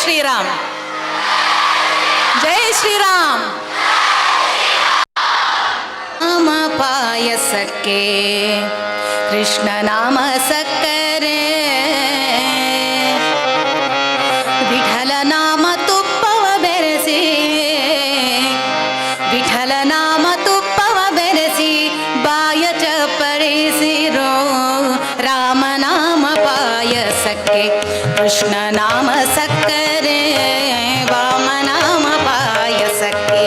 ಶ್ರೀರಾಮ್. ಜೈ ಶ್ರೀರಾಮ್. ನಾಮ ಪಾಯಸಕ್ಕೆ ಕೃಷ್ಣ ನಾಮ ಸಕ್ಕರೆ, ವಿಠಲ ನಾಮ ತುಪ್ಪವ ಬೆರೆಸಿ, ವಿಠಲ ನಾಮ ತುಪ್ಪವ ಬೆರೆಸಿ ಬಾಯ ಚಪ್ಪರಿಸಿರೋ ರಾಮನಾಮ ಪಾಯಸಕ್ಕೆ ಕೃಷ್ಣ ನಾಮ ಸಕ್ಕರೆ, ವಾಮನಾಮ ಪಾಯಸಕ್ಕೆ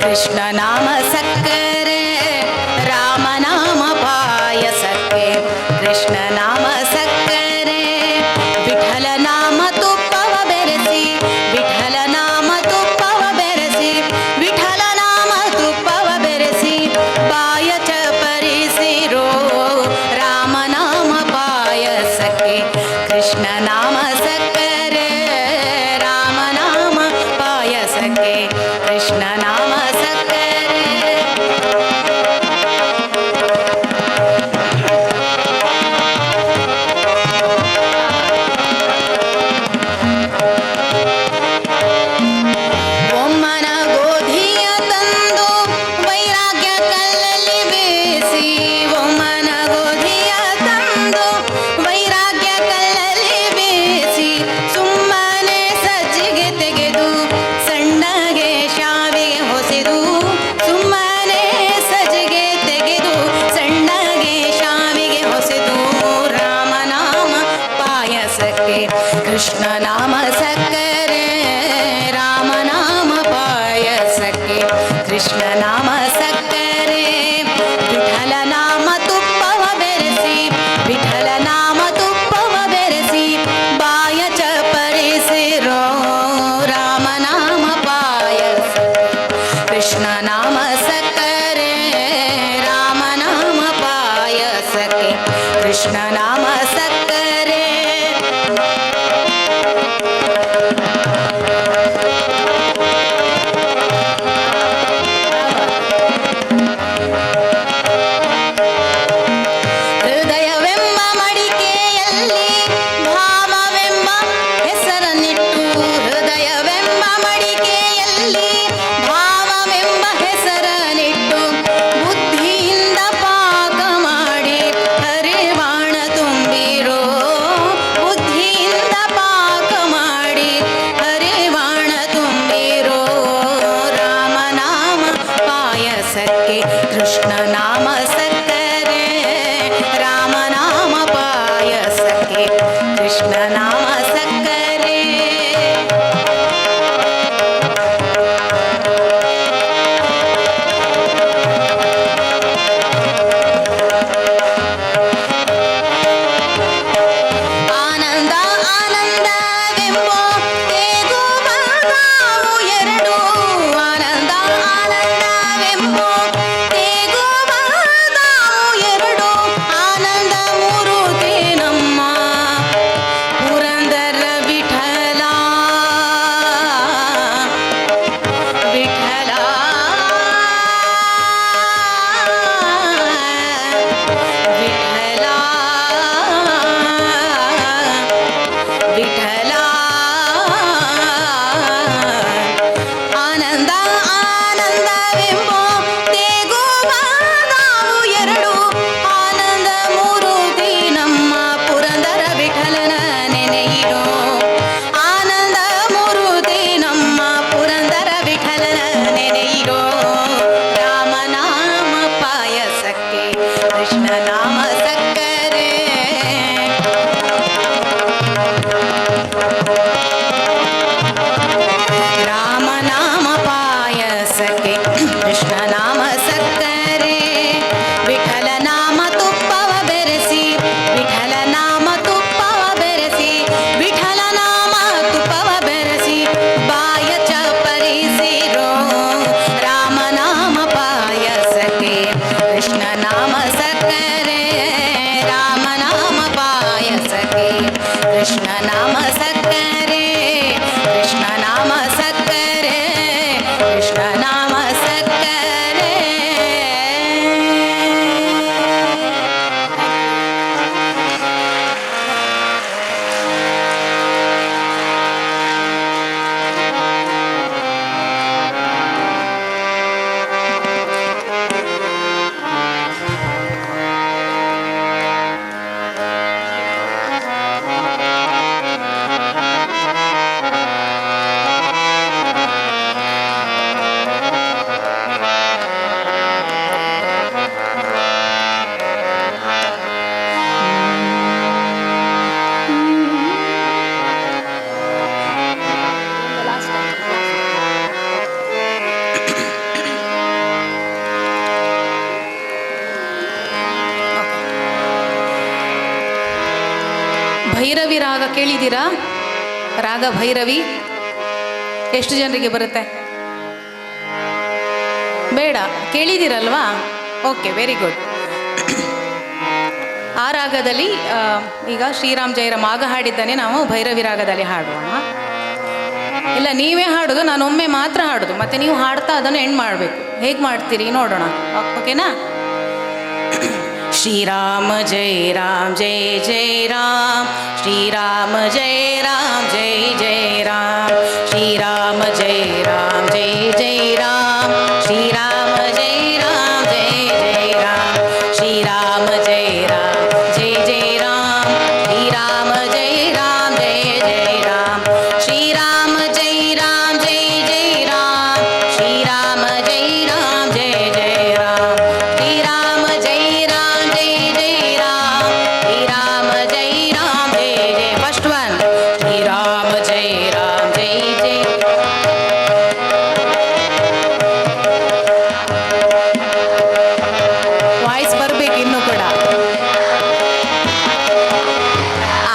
ಕೃಷ್ಣ ನಾಮ ಸಕ್ಕರೆ, ರಾಮನಾಮ ಪಾಯಸಕ್ಕೆ ಕೃಷ್ಣ ನಾಮ ಸಕ್ಕರೆ, ವಿಠಲ ನಾಮ ತುಪ್ಪವ ಬೆರೆಸಿ, ವಿಠಲ ನಾಮ ತುಪ್ಪವ ಬೆರೆಸಿ, ವಿಠಲ ನಾಮ ತುಪ್ಪವ ಬೆರೆಸಿ ಬಾಯ ಚಪರಿಸಿರೋ ರಾಮನಾಮ ಪಾಯಸಕ್ಕೆ ಕೃಷ್ಣ ನಾಮ ಸಕ್ಕರೆ, ರಾಮನಾಮ ಪಾಯಸಕ್ಕೆ ಕೃಷ್ಣ ನಾಮ ಸಕ್ಕರೆ. ಒಮ್ಮನ ಗೋಧಿಯ ತಂದು ವೈರಾಗ್ಯ ಕಲ್ಲಲ್ಲಿ ಬೇಯಿಸಿ, ಒಮ್ಮನ ಗೋಧಿಯ ತಂದು ವೈರಾಗ್ಯ ಕಲ್ಲಲ್ಲಿ ಬೇಯಿಸಿ, ಸುಮ್ಮನೆ ಸಜ್ಜಿಗೆ ತೆಗೆದು ಸಣ್ಣಗೆ ಶಾವಿಗೆ ಹೊಸೆದು, ಸುಮ್ಮನೆ ಸಜ್ಜಿಗೆ ತೆಗೆದು ಸಣ್ಣಗೆ ಶಾವಿಗೆ ಹೊಸೆದು ರಾಮನಾಮ ಪಾಯಸಕ್ಕೆ ಕೃಷ್ಣ ನಾಮ ಸಕ್ಕರೆ, ರಾಮನಾಮ ಪಾಯಸಕ್ಕೆ ಕೃಷ್ಣ ನಾಮ ಸಕ್ಕರೆ, ವಿಠಲ ನಾಮ ತುಪ್ಪವ ಬೆರೆಸಿ, ವಿಠಲ ನಾಮ ತುಪ್ಪವ ಬೆರೆಸಿ ಬಾಯ ಚಪರಿಸಿರೋ ರಾಮನಾಮ ಪಾಯಸ ಕೃಷ್ಣ ನಾಮ ಸಕ್ಕರೆ, ರಾಮನಾಮ ಪಾಯಸಕ್ಕೆ ಕೃಷ್ಣ ನಾಮ ಸಕ್ಕರೆ. ಹೃದಯವೆಂಬ ಮಡಿಕೆಯಲ್ಲಿ ಭಾವವೆಂಬ ಹೆಸರನ್ನಿಟ್ಟು, ಹೃದಯವೆಂಬ ಮಡಿಕೆಯಲ್ಲಿ ಭಾವವೆಂಬ ಹೆಸರನ್ನಿಟ್ಟು, ಬುದ್ಧಿಯಿಂದ ಪಾಕ ಮಾಡಿ ಹರಿವಾಣ ತುಂಬಿರೋ, ಬುದ್ಧಿಯಿಂದ ಪಾಕ ಮಾಡಿ ಹರಿವಾಣ ತುಂಬಿರೋ ರಾಮನಾಮ ಪಾಯಸಕ್ಕೆ ಕೃಷ್ಣ ನಾಮ ಸಕ್ಕರೆ, ರಾಮನಾಮ ಪಾಯಸಕ್ಕೆ ಕೃಷ್ಣ ನಾಮ ಸಕ್ಕರೆ. ಆನಂದ ಆನಂದವೆಂಬೋ ತೇಗುವ ನಾವು ಎರಡು, ಆನಂದ ಆನಂದವೆಂಬೋ ತೇಗುವ ನಾವು ಎರಡು, ಆನಂದ ಮೂರುತಿ ನಮ್ಮ ಪುರಂದರ ಭೈರವಿ ರಾಗ ಕೇಳಿದ್ದೀರಾ? ರಾಗ ಭೈರವಿ ಎಷ್ಟು ಜನರಿಗೆ ಬರುತ್ತೆ? ಬೇಡ, ಕೇಳಿದ್ದೀರಲ್ವಾ? Okay, very good. ಆ ರಾಗದಲ್ಲಿ ಈಗ ಶ್ರೀರಾಮ್ ಜಯರಾಮ್ ಆಗ ಹಾಡಿದ್ದಾನೆ, ನಾವು ಭೈರವಿ ರಾಗದಲ್ಲಿ ಹಾಡೋಣ. ಇಲ್ಲ, ನೀವೇ ಹಾಡೋದು, ನಾನು ಒಮ್ಮೆ ಮಾತ್ರ ಹಾಡೋದು, ಮತ್ತೆ ನೀವು ಹಾಡ್ತಾ ಅದನ್ನು ಎಂಡ್ ಮಾಡಬೇಕು. ಹೇಗೆ ಮಾಡ್ತೀರಿ ನೋಡೋಣ, ಓಕೆನಾ? श्रीराम जय राम जय जय राम, श्रीराम जय राम जय जय राम, श्रीराम जय राम जय जय राम, श्रीराम जय राम जय जय राम, श्रीराम जय राम जय जय राम, श्रीराम जय राम जय जय राम, श्रीराम जय राम जय जय राम, श्रीराम जय राम जय जय राम, श्रीराम जय राम जय जय राम, श्रीराम जय राम जय जय. फर्स्ट वन, श्रीराम जय राम जय जय. ವಾಯ್ಸ್ ಬರ್ಬೇಕು ಇನ್ನು ಕೂಡ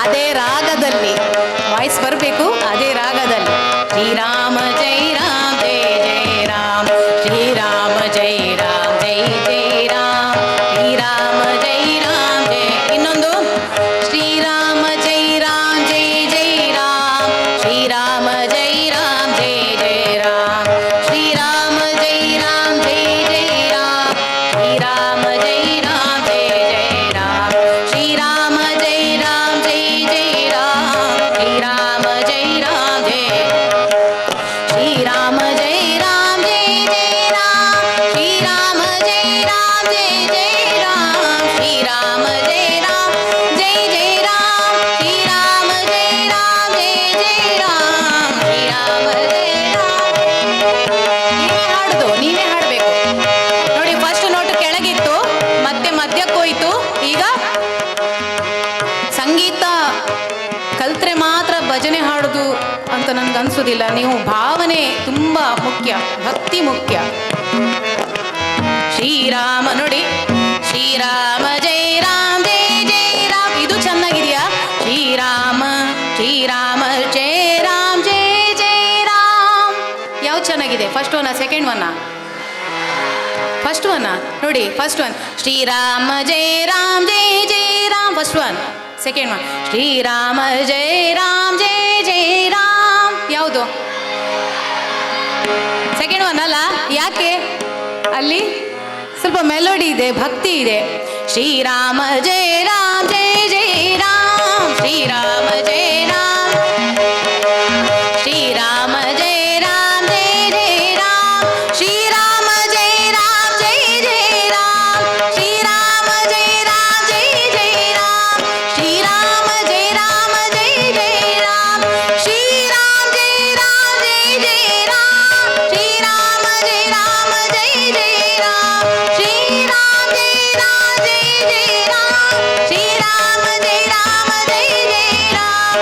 ಅದೇ ರಾಗದಲ್ಲಿ, ವಾಯ್ಸ್ ಬರಬೇಕು ಅದೇ ರಾಗದಲ್ಲಿ. ಶ್ರೀರಾಮ ಜೈ ರಾಮ್ ಜೈ ಜೈ ರಾಮ್, ಶ್ರೀರಾಮ ಜೈ ರಾಮ್ ಜೈ ಜೈ ರಾಮ್, ಶ್ರೀರಾಮ ಜೈ ರಾಮ್ ಜೈ. ಇನ್ನೊಂದು, ಶ್ರೀರಾಮ ಜೈ ರಾಮ್ ಜೈ ಜೈ ರಾಮ್, ಶ್ರೀರಾಮ ಜೈ ರಾಮ್ ಜೈ ಜೈ ರಾಮ್, ಶ್ರೀರಾಮ ಜೈ ರಾಮ್ ಜೈ ಜೈ ರಾಮ್, ಶ್ರೀರಾಮ ಜೈ ರಾಮ್ ಜೈ ಜೈ ರಾಮ್, ಶ್ರೀರಾಮ ಜೈ ರಾಮ್ ಜೈ ಜೈ ರಾಮ್, ಶ್ರೀರಾಮ ಜೈ ರಾಮ್ ಜೈ, ಶ್ರೀರಾಮ ಜೈ ರಾಮ್ ಜೈ ಜೈ ರಾಮ್, ಶ್ರೀರಾಮ ಜೈ ರಾಮ್ ಜೈ ಜೈ ರಾಮ್, ಶ್ರೀರಾಮ ಜೈ ರಾಮ್ ಜೈ ಜೈ ರಾಮ್, ಶ್ರೀರಾಮ ಜೈ ರಾಮ್ ಜೈ ಜೈ ರಾಮ್, ಶ್ರೀರಾಮ ಜೈ ರಾಮ್. ನೀವೇ ಹಾಡುದು, ನೀವೇ ಹಾಡಬೇಕು ನೋಡಿ. ಫಸ್ಟ್ ನೋಟು ಕೆಳಗಿತ್ತು, ಮತ್ತೆ ಮಧ್ಯಕ್ಕೆ ಹೋಯ್ತು. ಈಗ ಸಂಗೀತ ಕಲ್ತ್ರೆ ಮಾತ್ರ ಭಜನೆ ಹಾಡೋದು ಅಂತ ನನಗೆ ಅನ್ಸೋದಿಲ್ಲ. ನೀವು ಭಾವನೆ ತುಂಬ ಮುಖ್ಯ, ಭಕ್ತಿ ಮುಖ್ಯ. ಶ್ರೀರಾಮ ನೋಡಿ, ಶ್ರೀರಾಮ ಜೈ ರಾಮ್ ಜೈ ಜೈ ರಾಮ್, ಇದು ಚೆನ್ನಾಗಿದೆಯಾ? ಶ್ರೀರಾಮ ಶ್ರೀರಾಮ ಜೈ ರಾಮ್ ಜೈ ಜೈ ರಾಮ್. ಯಾವ್ದು ಚೆನ್ನಾಗಿದೆ? ಫಸ್ಟ್ ಒನ್ನ ಸೆಕೆಂಡ್ ಒನ್ನ? ಫಸ್ಟ್ ಒನ್ನ ನೋಡಿ. ಫಸ್ಟ್ ಒನ್, ಶ್ರೀರಾಮ ಜೈ ರಾಮ್ ಜೈ ಜೈ Ram, first one. Second one, Shriram ಜೈ ರಾಮ್ ಜೈ ಜೈ ರಾಮ್. ಯಾವುದು? ಸೆಕೆಂಡ್ ಒನ್ ಅಲ್ಲ? ಯಾಕೆ? ಅಲ್ಲಿ ಸ್ವಲ್ಪ ಮೆಲೋಡಿ ಇದೆ, ಭಕ್ತಿ ಇದೆ. ಶ್ರೀರಾಮ ಜೈ ರಾಮ್ ಜೈ ಜೈ ರಾಮ್, ಶ್ರೀರಾಮ ಜೈ ರಾಮ್, ಶ್ರೀರಾಮ ಜೈ ರಾಮ್ ಜೈ ಜೈ ರಾಮ್, ಶ್ರೀರಾಮ ಜೈ ರಾಮ್ ಜೈ ಜೈ ರಾಮ್, ಶ್ರೀರಾಮ ಜೈ ರಾಮ್ ಜೈ ಜೈ ರಾಮ್, ಶ್ರೀರಾಮ ಜೈ ರಾಮ ಜೈ ಜೈ ರಾಮ್, ಶ್ರೀರಾಮ ಜೈ ರಾಮ್ ಜೈ ಜೈ ರಾಮ್, ಶ್ರೀರಾಮ ಜೈ ರಾಮ ಜೈ ಜೈ ರಾಮ್, ಶ್ರೀರಾಮ ಜೈ ರಾಮ್ ಜೈ ಜೈ ರಾಮ್, ಶ್ರೀರಾಮ ಜೈ ರಾಮ ಜೈ ಜೈ ರಾಮ್,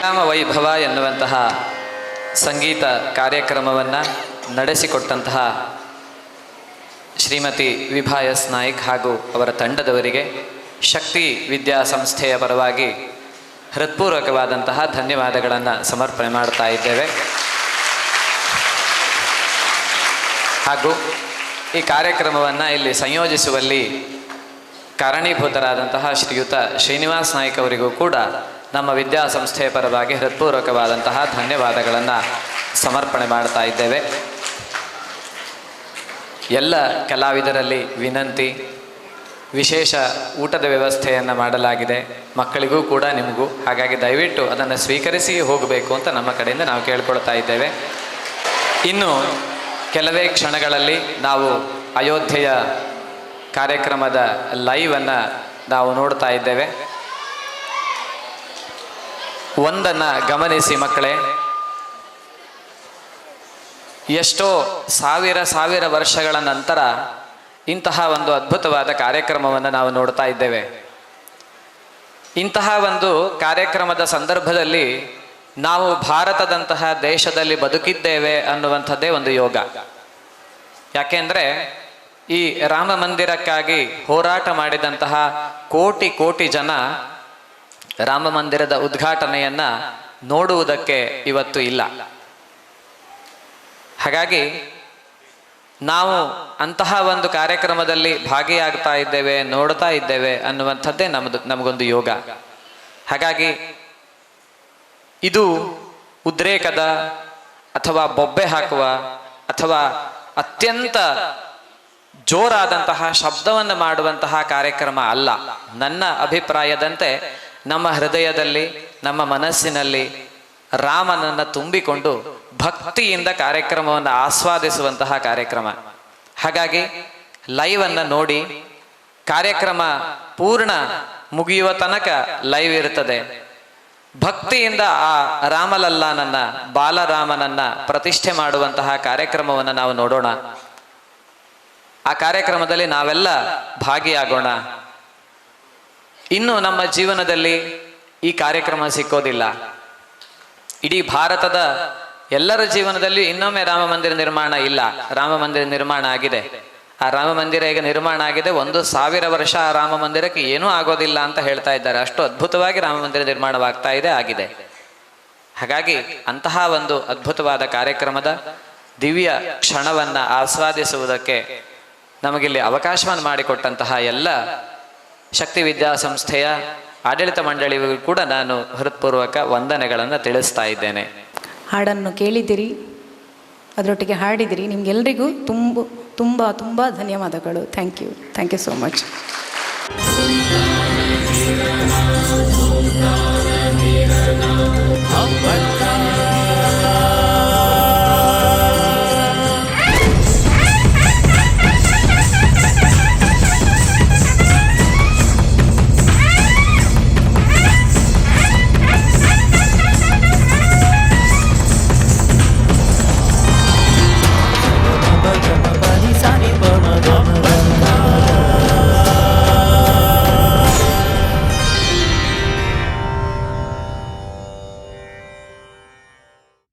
ಶ್ರೀರಾಮ ವೈಭವ ಎನ್ನುವಂತಹ ಸಂಗೀತ ಕಾರ್ಯಕ್ರಮವನ್ನು ನಡೆಸಿಕೊಟ್ಟಂತಹ ಶ್ರೀಮತಿ ವಿಭಾ ಎಸ್ ನಾಯ್ಕ್ ಹಾಗೂ ಅವರ ತಂಡದವರಿಗೆ ಶಕ್ತಿ ವಿದ್ಯಾಸಂಸ್ಥೆಯ ಪರವಾಗಿ ಹೃತ್ಪೂರ್ವಕವಾದಂತಹ ಧನ್ಯವಾದಗಳನ್ನು ಸಮರ್ಪಣೆ ಮಾಡ್ತಾ ಇದ್ದೇವೆ. ಹಾಗೂ ಈ ಕಾರ್ಯಕ್ರಮವನ್ನು ಇಲ್ಲಿ ಸಂಯೋಜಿಸುವಲ್ಲಿ ಕಾರಣೀಭೂತರಾದಂತಹ ಶ್ರೀಯುತ ಶ್ರೀನಿವಾಸ್ ನಾಯ್ಕ್ ಅವರಿಗೂ ಕೂಡ ನಮ್ಮ ವಿದ್ಯಾಸಂಸ್ಥೆಯ ಪರವಾಗಿ ಹೃತ್ಪೂರ್ವಕವಾದಂತಹ ಧನ್ಯವಾದಗಳನ್ನು ಸಮರ್ಪಣೆ ಮಾಡ್ತಾ ಇದ್ದೇವೆ. ಎಲ್ಲ ಕಲಾವಿದರಲ್ಲಿ ವಿನಂತಿ, ವಿಶೇಷ ಊಟದ ವ್ಯವಸ್ಥೆಯನ್ನು ಮಾಡಲಾಗಿದೆ ಮಕ್ಕಳಿಗೂ ಕೂಡ ನಿಮಗೂ. ಹಾಗಾಗಿ ದಯವಿಟ್ಟು ಅದನ್ನು ಸ್ವೀಕರಿಸಿ ಹೋಗಬೇಕು ಅಂತ ನಮ್ಮ ಕಡೆಯಿಂದ ನಾವು ಕೇಳ್ಕೊಳ್ತಾ ಇದ್ದೇವೆ. ಇನ್ನು ಕೆಲವೇ ಕ್ಷಣಗಳಲ್ಲಿ ನಾವು ಅಯೋಧ್ಯೆಯ ಕಾರ್ಯಕ್ರಮದ ಲೈವನ್ನು ನಾವು ನೋಡ್ತಾ ಇದ್ದೇವೆ. ಒಂದನ್ನು ಗಮನಿಸಿ ಮಕ್ಕಳೇ, ಎಷ್ಟೋ ಸಾವಿರ ವರ್ಷಗಳ ನಂತರ ಇಂತಹ ಒಂದು ಅದ್ಭುತವಾದ ಕಾರ್ಯಕ್ರಮವನ್ನು ನಾವು ನೋಡ್ತಾ ಇದ್ದೇವೆ. ಇಂತಹ ಒಂದು ಕಾರ್ಯಕ್ರಮದ ಸಂದರ್ಭದಲ್ಲಿ ನಾವು ಭಾರತದಂತಹ ದೇಶದಲ್ಲಿ ಬದುಕಿದ್ದೇವೆ ಅನ್ನುವಂಥದ್ದೇ ಒಂದು ಯೋಗ. ಯಾಕೆಂದರೆ ಈ ರಾಮ ಮಂದಿರಕ್ಕಾಗಿ ಹೋರಾಟ ಮಾಡಿದಂತಹ ಕೋಟಿ ಜನ ರಾಮ ಮಂದಿರದ ಉದ್ಘಾಟನೆಯನ್ನು ನೋಡುವುದಕ್ಕೆ ಇವತ್ತು ಇಲ್ಲ. ಹಾಗಾಗಿ ನಾವು ಅಂತಹ ಒಂದು ಕಾರ್ಯಕ್ರಮದಲ್ಲಿ ಭಾಗಿಯಾಗ್ತಾ ಇದ್ದೇವೆ, ನೋಡ್ತಾ ಇದ್ದೇವೆ ಅನ್ನುವಂಥದ್ದೇ ನಮಗೊಂದು ಯೋಗ. ಹಾಗಾಗಿ ಇದು ಉದ್ರೇಕದ ಅಥವಾ ಬೊಬ್ಬೆ ಹಾಕುವ ಅಥವಾ ಅತ್ಯಂತ ಜೋರಾದಂತಹ ಶಬ್ದವನ್ನು ಮಾಡುವಂತಹ ಕಾರ್ಯಕ್ರಮ ಅಲ್ಲ. ನನ್ನ ಅಭಿಪ್ರಾಯದಂತೆ ನಮ್ಮ ಹೃದಯದಲ್ಲಿ, ನಮ್ಮ ಮನಸ್ಸಿನಲ್ಲಿ ರಾಮನನ್ನು ತುಂಬಿಕೊಂಡು ಭಕ್ತಿಯಿಂದ ಕಾರ್ಯಕ್ರಮವನ್ನು ಆಸ್ವಾದಿಸುವಂತಹ ಕಾರ್ಯಕ್ರಮ. ಹಾಗಾಗಿ ಲೈವನ್ನು ನೋಡಿ, ಕಾರ್ಯಕ್ರಮ ಪೂರ್ಣ ಮುಗಿಯುವ ತನಕ ಲೈವ್ ಇರುತ್ತದೆ. ಭಕ್ತಿಯಿಂದ ಆ ರಾಮಲಲ್ಲಾನನ್ನ, ಬಾಲರಾಮನನ್ನ ಪ್ರತಿಷ್ಠೆ ಮಾಡುವಂತಹ ಕಾರ್ಯಕ್ರಮವನ್ನು ನಾವು ನೋಡೋಣ. ಆ ಕಾರ್ಯಕ್ರಮದಲ್ಲಿ ನಾವೆಲ್ಲ ಭಾಗಿಯಾಗೋಣ. ಇನ್ನು ನಮ್ಮ ಜೀವನದಲ್ಲಿ ಈ ಕಾರ್ಯಕ್ರಮ ಸಿಕ್ಕೋದಿಲ್ಲ. ಇಡೀ ಭಾರತದ ಎಲ್ಲರ ಜೀವನದಲ್ಲಿ ಇನ್ನೊಮ್ಮೆ ರಾಮ ಮಂದಿರ ನಿರ್ಮಾಣ ಇಲ್ಲ. ರಾಮ ಮಂದಿರ ನಿರ್ಮಾಣ ಆಗಿದೆ. ಆ ರಾಮ ಮಂದಿರ ಈಗ ನಿರ್ಮಾಣ ಆಗಿದೆ. 1000 ವರ್ಷ ಆ ರಾಮ ಮಂದಿರಕ್ಕೆ ಏನೂ ಆಗೋದಿಲ್ಲ ಅಂತ ಹೇಳ್ತಾ ಇದ್ದಾರೆ. ಅಷ್ಟು ಅದ್ಭುತವಾಗಿ ರಾಮ ಮಂದಿರ ನಿರ್ಮಾಣವಾಗ್ತಾ ಆಗಿದೆ. ಹಾಗಾಗಿ ಅಂತಹ ಒಂದು ಅದ್ಭುತವಾದ ಕಾರ್ಯಕ್ರಮದ ದಿವ್ಯ ಕ್ಷಣವನ್ನು ಆಸ್ವಾದಿಸುವುದಕ್ಕೆ ನಮಗಿಲ್ಲಿ ಅವಕಾಶವನ್ನು ಮಾಡಿಕೊಟ್ಟಂತಹ ಎಲ್ಲ ಶಕ್ತಿ ವಿದ್ಯಾಸಂಸ್ಥೆಯ ಆಡಳಿತ ಮಂಡಳಿಗೂ ಕೂಡ ನಾನು ಹೃತ್ಪೂರ್ವಕ ವಂದನೆಗಳನ್ನು ತಿಳಿಸ್ತಾ ಇದ್ದೇನೆ. ಹಾಡನ್ನು ಕೇಳಿದಿರಿ, ಅದರೊಟ್ಟಿಗೆ ಹಾಡಿದಿರಿ. ನಿಮಗೆಲ್ಲರಿಗೂ ತುಂಬ ಧನ್ಯವಾದಗಳು. Thank you so much.